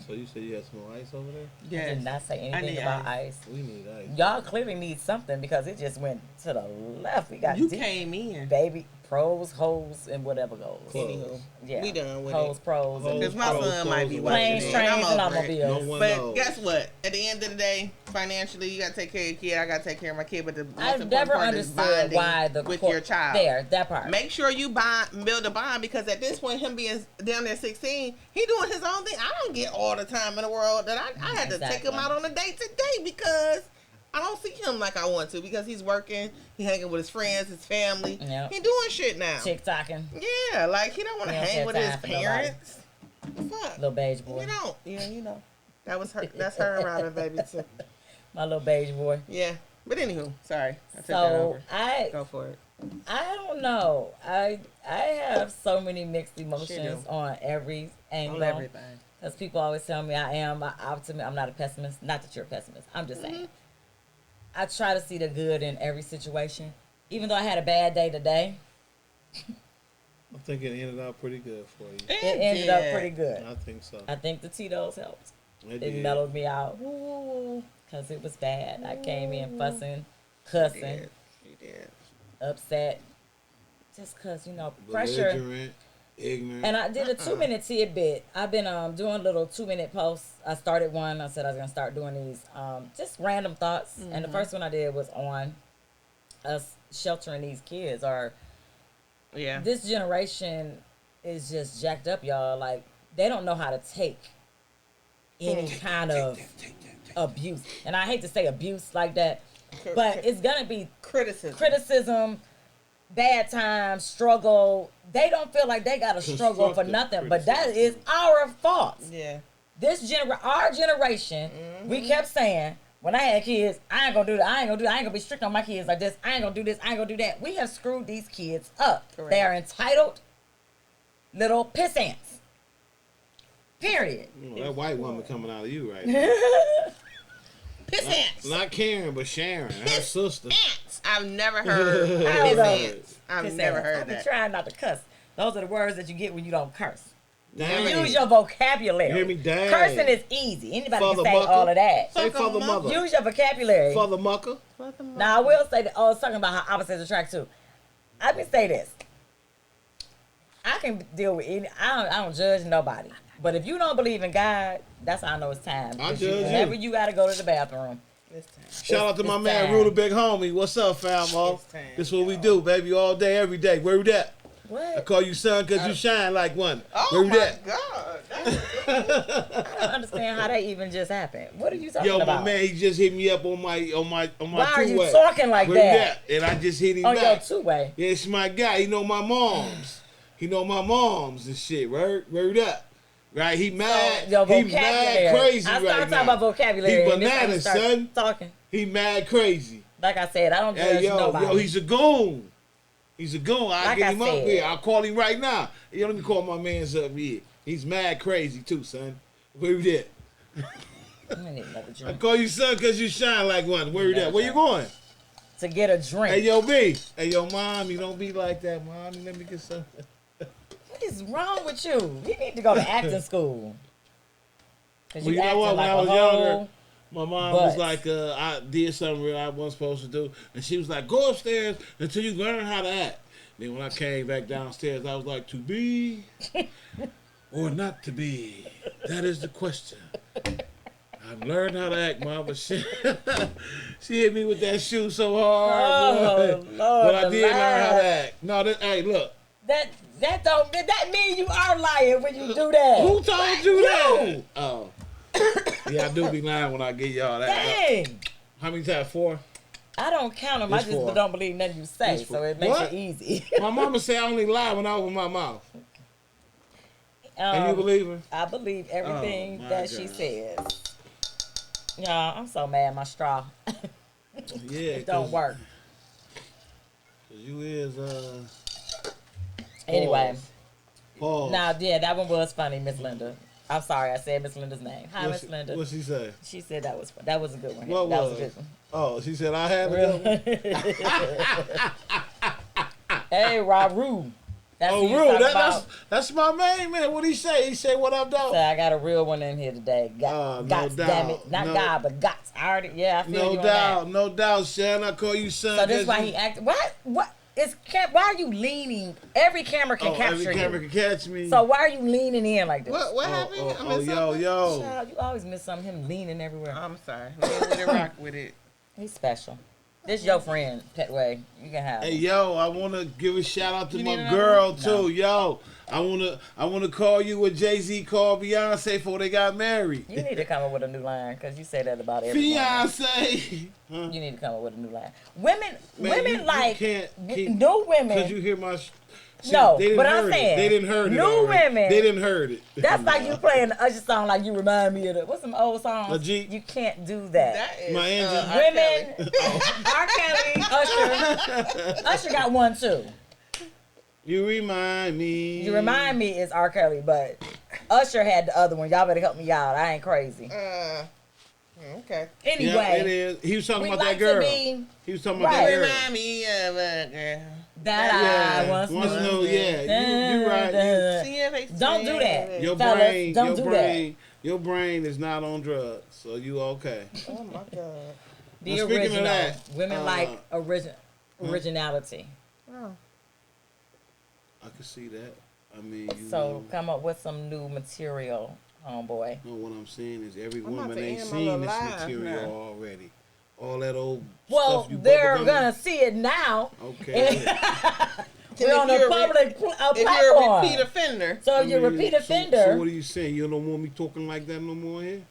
So you said you had some more ice over there? I did not say anything need about ice. We need ice. Y'all clearly need something because it just went to the left. We got You deep, came in. baby, pros, hoes, and whatever goes. Anywho, Yeah, we done with hoes, it. pros, and Because my Pros, son might be pros, watching planes, it. trains, I'm and over it. automobiles. No one But knows. guess what? At the end of the day, financially, you gotta take care of your kid. I gotta take care of my kid. But the most I've important never part is understood bonding why the with court, your child. there, that part. Make sure you build a bond because at this point, him being down there 16, he doing his own thing. I don't get all the time in the world that I had to take him Exactly. out on a date today because I don't see him like I want to because he's working, he hanging with his friends, his family. Yep. He doing shit now. TikToking, Yeah, like he don't want to He don't hang have with his time for nobody. parents. Fuck. little beige boy. You don't. Yeah, you know. That was her. That's her and Robin, baby, too. My little beige boy. Yeah. But anywho, sorry. I took that So over. I Go for it. don't know. I have so many mixed She emotions do. on every angle. On everything. Because people always tell me I am an optimist. I'm not a pessimist. Not that you're a pessimist. I'm just saying. I try to see the good in every situation. Even though I had a bad day today, I think it ended up pretty good for you. it ended up pretty good. I think so. I think the Tito's helped. It It did. mellowed me out. Because it was bad. I came in fussing, cussing, You did. upset. Just because, pressure. Belligerent, ignorant. And I did a 2-minute tidbit. I've been doing little 2-minute posts. I started one. I said I was going to start doing these just random thoughts. And the first one I did was on us sheltering these kids. Or Yeah. this generation is just jacked up, y'all. Like, they don't know how to take any kind of abuse. And I hate to say abuse like that, but it's going to be criticism, bad times, struggle. They don't feel like they got to struggle for Constructive nothing, but that is criticism. our fault. Yeah. Our generation, we kept saying, when I had kids, I ain't gonna do that, I ain't gonna be strict on my kids like this, I ain't gonna do this, I ain't gonna do that. We have screwed these kids up. Correct. They are entitled little pissants. Period. That white woman coming out of you right now. Pissants. Not Karen, but Sharon, her sister. Ants. I've never heard I don't know. pissants. I've never I heard be that. trying not to cuss. Those are the words that you get when you don't curse. Dang. Use your vocabulary. You hear me? Dang. Cursing is easy. Anybody Father can say mucker. all of that. Say father mother. Use your vocabulary. Father mucker. Now I will say that. I was talking about how opposites attract too. I can say this. I can deal with any. I don't judge nobody. But if you don't believe in God, that's how I know it's time. I Because judge you. whenever you got to go to the bathroom. Shout out to my it's man, time. Rudy Big Homie. What's up, fam? Mo? It's time, This what we do, baby, all day, every day. Where we at? I What? call you son because you shine like one. Oh Where we my at? God. I don't understand how that even just happened. What are you talking Yo, about? my man, he just hit me up on my Why are you two-way. talking like Where we that? at? And I just hit him On your back. two-way. Yeah, it's my guy. He know my moms. He know my moms and shit. Where we at? Right? He mad. Your He vocabulary. mad crazy I right started now. talking about vocabulary. He and this bananas, time start son. Talking. He mad crazy. Like I said, I don't judge Hey, nobody. yo, he's a goon. He's a goon. I'll Like get I him up said. here. I'll call him right now. Yo, let me call my mans up here. He's mad crazy too, son. Where we at? I need another I drink. call you son because you shine like one. Where we at? Where you going? To get a drink. Hey, yo, B. Hey, yo, mom, you don't be like that, mom. Let me get some. What is wrong with you? You need to go to acting school. Because Well, you you know acting what? like When I a was whole... younger, my mom was like, I did something real I wasn't supposed to do. And she was like, go upstairs until you learn how to act. Then when I came back downstairs, I was like, to be or not to be? That is the question. I've learned how to act, mom, but she hit me with that shoe so hard. Oh, boy. Lord, But I the did learn how lie. to act. No, hey, look. That mean you are lying when you do that. Who told you You. that? Oh. Yeah, I do be lying when I get y'all that. Dang. How many times? 4? I don't count them. I It's just 4. don't believe nothing you say, It's so 4. it makes What? it easy. My mama say I only lie when I open my mouth. And you believe her? I believe everything Oh, my that she God. says. Yeah, I'm so mad. My straw. Yeah, It don't work. 'Cause you is Anyway. Pause. Now, yeah, that one was funny, Miss Linda. I'm sorry, I said Miss Linda's name. Hi, Miss What Linda. What she say? She said that was fun. That was a good one. What that was? was a good one. Oh, she said I had a good one. Hey, Raru. That's Oh, who you Rue, talk about. that's my main man. What he say? He say, "What up, So dog?" I got a real one in here today. No Gots, doubt. damn it. Not No- God, but Gots. I already, yeah, I feel you No on doubt, that. no doubt, Shan. I call you son. So this is 'cause why you- he acted. What? Why are you leaning? Every camera can capture every camera you. can catch me. So why are you leaning in like this? What happened? I missed something? yo. Child, you always miss something. Him leaning everywhere. I'm sorry. Lean with it, rock with it. He's special. This your friend, Petway. You can have Hey, him. yo, I want to give a shout out to You my need another girl one? too. No. Yo, I wanna call you what Jay-Z called Beyonce before they got married. You need to come up with a new line because you say that about everyone. Fiance. Huh? You need to come up with a new line. Women Man, you like can't keep- new women. Cause you hear my. See, No, they didn't but I'm heard saying, it. They didn't heard it. new already. women- They didn't heard it. That's like you playing the Usher song like you remind me of the, what's some old songs? Legit. You can't do that. That is My engine- R. Women, Kelly. R. Kelly, Usher got one too. You remind me. You remind me is R. Kelly, but Usher had the other one. Y'all better help me out. I ain't crazy. Okay. Anyway, Yeah, it is. He was talking we about like that girl. to be He was talking about Right. that girl. Remind me of a girl. that I once knew. Yeah, you right. See if they Don't do that. Your Fellas, brain, don't your do brain, your brain is not on drugs, so you okay. Oh my God. The Now, speaking of original. that, Women like originality. Oh. I can see that. I mean, you So come up with some new material, homeboy. know what I'm saying is every I'm about woman to ain't end my seen little this live material now. already. All that old Well, stuff you they're bubblegum- gonna see it now. Okay. We're on a If you're a public If you're a platform. repeat offender, So I if you're a mean, repeat So offender, what are you saying? You don't want me talking like that no more here?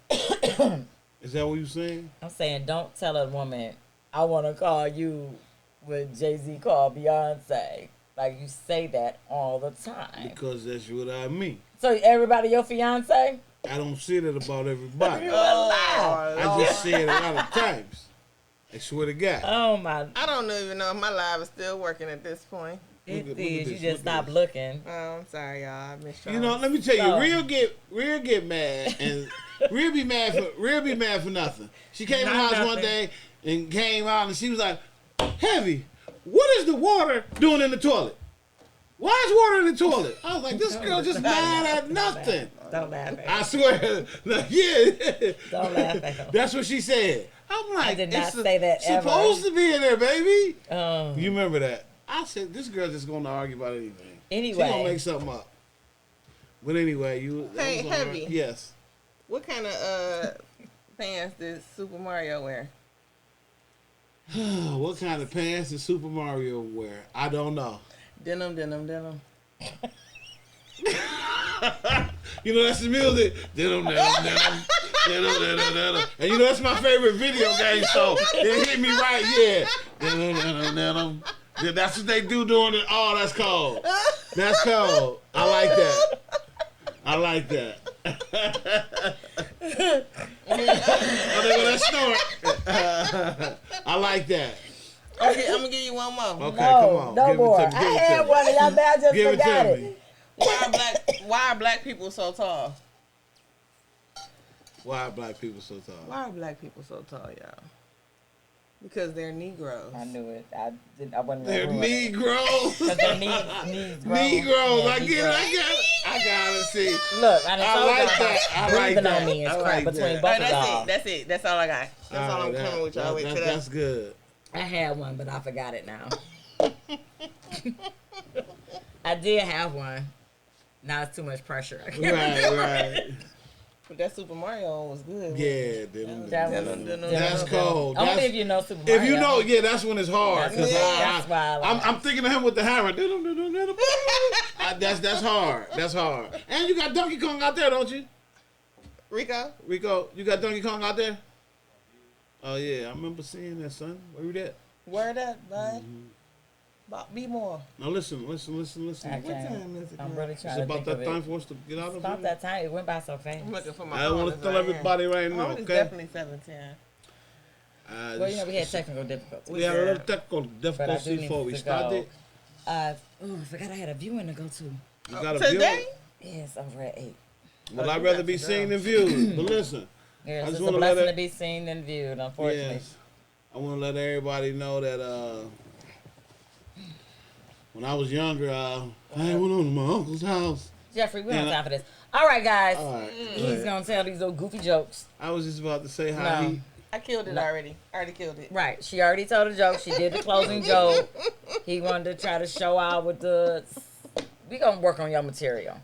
Is that what you saying? I'm saying don't tell a woman, I want to call you what Jay-Z called Beyonce. Like you say that all the time. Because that's what I mean. So everybody your fiance? I don't say that about everybody. Oh, I just say it a lot of times. I swear to God. Oh my. I don't even know if my live is still working at this point. It Look at is. this, You look just at stop this. looking. Oh, I'm sorry, y'all. I missed y'all. You know, let me tell you, So- real get mad, and real be mad for nothing. She came in the Not house one nothing. day and came out, and she was like, "Heavy, what is the water doing in the toilet? Why is water in the toilet?" I was like, "This girl just mad at nothing." Don't laugh at I him. swear, yeah, Don't laugh at him. that's what she said. I'm like, did not "It's say that ever." supposed to be in there, baby." Um, You remember that? I said, "This girl just gonna argue about anything. She gonna Anyway. make something up." But anyway, that Hey, was all right. Heavy. Yes. What kind of pants did Super Mario wear? What kind of pants did Super Mario wear? I don't know. Denim, denim, denim. You know, that's the music. Denim, denim, denim. Denim, denim, denim. And you know, that's my favorite video game, so it hit me right, yeah. Denim, denim, denim. Yeah, that's what they do during it. Oh, that's cold. That's cold. I like that. I like that. Oh, they go that snort. I like that. Okay, I'm gonna give you one more. Okay, come on. No Give it more. to me. I Give it had to me. one and y'all bad just Give it forgot to it. me. Why are black people so tall? Why are black people so tall? Why are black people so tall, y'all? Because they're Negroes. I knew it. I wasn't They're gonna ruin it. Negroes. 'Cause their needs grow. Negroes. Yeah, I get it. I gotta see. Look, I done I told like y'all that. I like breathing that. on me is I crap like between that. both Alright, of y'all. that's it. That's all I got. That's all I'm coming with y'all with today. That's good. I had one, but I forgot it now. I did have one. Now it's too much pressure. I can't remember. Right. But that Super Mario one was good. Yeah, them. That was- That's cold. Only That's- if you know Super Mario. If you know, yeah, that's when it's hard. That's- 'Cause that's why I like I'm thinking of him with the hammer. That's hard. That's hard. And you got Donkey Kong out there, don't you? Rico? Rico, you got Donkey Kong out there? Oh yeah, I remember seeing that, son. Where you at? Word up, bud. Be more. Now listen. I What can't. time is it? I'm really It's trying to about think that of time it. for us to get out It's of about here. that time. It went by so fast. I'm looking for my I phone. want to It's tell right here. everybody right now, It's okay? definitely 7:10. Well, you know, we had technical difficulties. We had a little technical But I do difficulty need before we to started. go. I forgot I had a viewing to go to. You got a Today? view? Yes, over at 8. Well, Oh, I'd you rather got be some seen than girls. viewed. But listen, Yes, I it's just a want to let blessing to it. be seen and viewed, unfortunately. Yes, I want to let everybody know that when I was younger, I went on to my uncle's house. Jeffrey, we don't And have time for this. All right, guys. All right, He's going to tell these little goofy jokes. I was just about to say how No. he. I killed it No. already. I already killed it. Right. She already told a joke. She did the closing joke. He wanted to try to show out with the... We going to work on your material.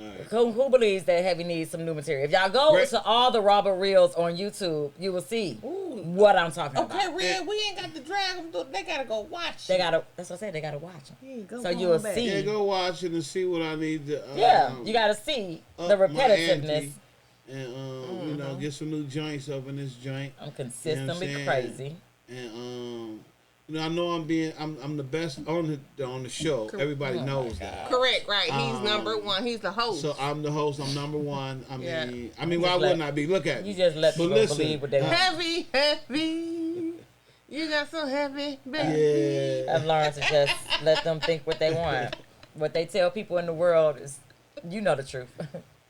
All right. Who believes that Heavy needs some new material? If y'all go Great. to all the RawbutReals on YouTube, you will see what I'm talking Okay, about. Red, we ain't got to drag them through. They got to go watch They it. gotta. That's what I said. They gotta watch them. Yeah, go So on you'll back. see. Yeah, go watch it and see what I need to. Yeah, you gotta see up the my repetitiveness. ante and you know, get some new joints up in this joint. I'm consistently saying? crazy. And you know, I know I'm the best on the show. Everybody knows that. Correct, right. He's number one. He's the host. So I'm the host. I'm number one. I Yeah. mean, why wouldn't I be? Look at me. You just let But people listen, believe what they want. Heavy. You got so heavy, baby. Yeah. I've learned to just let them think what they want. What they tell people in the world is, you know the truth.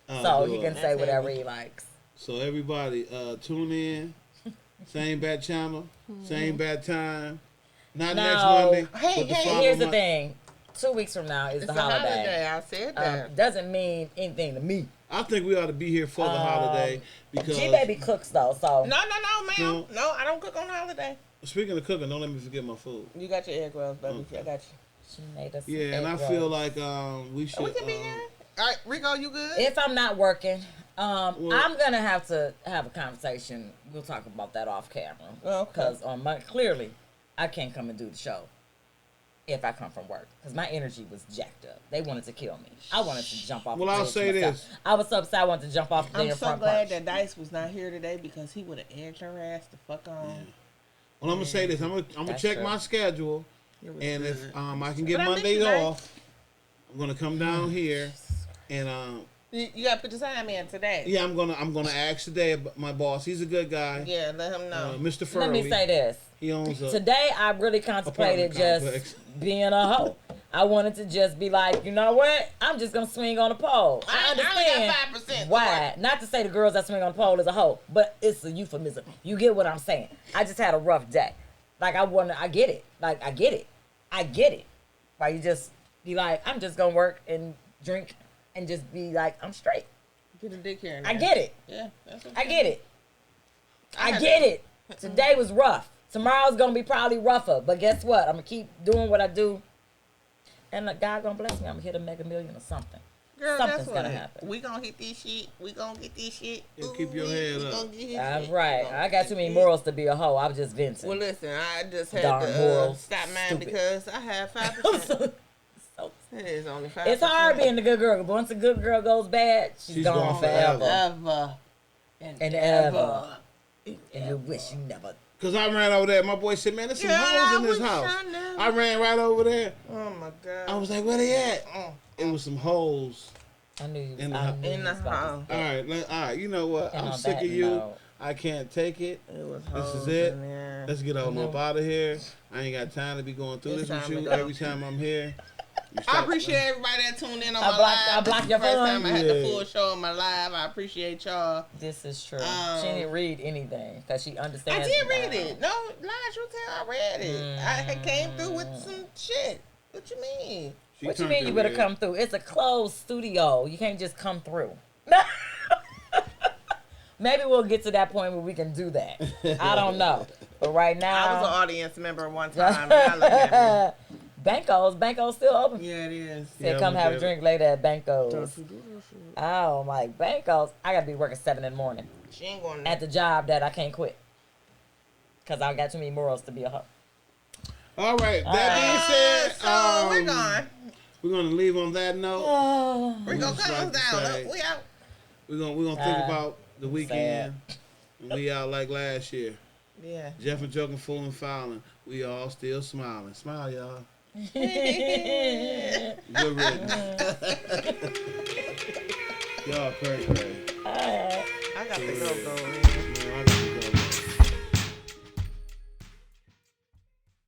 So he can say whatever he likes. So everybody, tune in. Same bad channel, same bad time. Not No. next Monday. Hey, but the hey, following Here's the Monday. thing. 2 weeks from now is It's the a holiday. holiday. I said that. Doesn't mean anything to me. I think we ought to be here for the holiday because. G-Baby cooks though, so. No, ma'am. No, I don't cook on holiday. Speaking of cooking, don't let me forget my food. You got your egg rolls, baby. Okay. I got you. She made us some Yeah, and I egg feel rolls. like we should. We can be here. All right, Rico, you good? If I'm not working, Well- I'm gonna have to have a conversation. We'll talk about that off camera. Okay. Because clearly, I can't come and do the show if I come from work. Because my energy was jacked up. They wanted to kill me. I wanted to jump off. Well, the I'll bridge say myself. this. I was so upset. I wanted to jump off the I'm damn so front glad porch. that Dice was not here today because he would have egged her ass the fuck on. Well, I'm gonna say this. I'm gonna That's check true. my schedule, It was and if good. I can get But I miss Mondays you, Dice. off, I'm gonna come down here, and You got to put the time in today. yeah, I'm gonna ask today my boss. He's a good guy, Yeah, let him know. Mr. Let Furley. me say this. He owns a. Today, I really contemplated Apartment just complex. being a hoe. I wanted to just be like, you know what? I'm just gonna swing on the pole. I only understand got 5%. why. Not to say the girls that swing on the pole is a hoe, but it's a euphemism. You get what I'm saying? I just had a rough day. Like I get it. Like I get it. Why you just be like, I'm just gonna work and drink and just be like, I'm straight. Get a dick here. and I there. get it. Yeah, that's what I get it. I had get it. Today was rough. Tomorrow's gonna be probably rougher. But guess what? I'm gonna keep doing what I do. And God gonna bless me. I'm gonna hit a mega million or something. Girl, Something's guess gonna what? happen. We gonna hit this shit. We gonna get this shit. Yeah, keep your Ooh, head we up. gonna get this That's shit. right. We gonna I got get too many this morals to be a hoe. I was just venting. Well, listen, I just had Darn to morals. stop mine Stupid. because I had I'm 5%. so- It is only 5%. it's hard being a good girl. But once a good girl goes bad, she's gone forever. Ever. And ever. And you wish you never. Cause I ran over there. My boy said, "Man, there's some Girl, hoes in I this wish house." I never- I ran right over there. Oh my God. I was like, "Where they at?" Mm. It was some hoes. I knew you. In the I house. knew In you the was about house. to- All right. You know what? And I'm on sick that of you. note- I can't take it. It was This hoes is it. in there. Let's get on Mhm. up out of here. I ain't got time to be going through It's this with time to you go. every time I'm here. You I stop- appreciate everybody that tuned in on I my blocked- live. I blocked This is your the first phone. time I had the Yeah. full show on my live. I appreciate y'all. This is true. Um, She didn't read anything because she I understands. did read now. it. No, lies, you tell I read it. I had came through with some shit. What you mean? She What you turned mean you it better red. come through? It's a closed studio. You can't just come through. Maybe we'll get to that point where we can do that. I don't know. But right I now, was an audience member one time. Y'all look at Banco's still open. me. Yeah, it is. Said Yeah, come we have a did. drink later at Banco's. Don't you do that shit. Oh my Banco's. I gotta be working 7 in the morning She ain't going at the job that I can't quit. Cause I got too many morals to be a hoe. All right. That being said, so we're gone. we're gonna leave on that note. Oh, We're gonna just cut us like to down. say- Look, we out. We're gonna think about the weekend. And we out like last year. Yeah. Jeff and joking, fooling, fouling. We all still smiling. Smile, y'all. Good riddance. Y'all crazy. I got the go-go.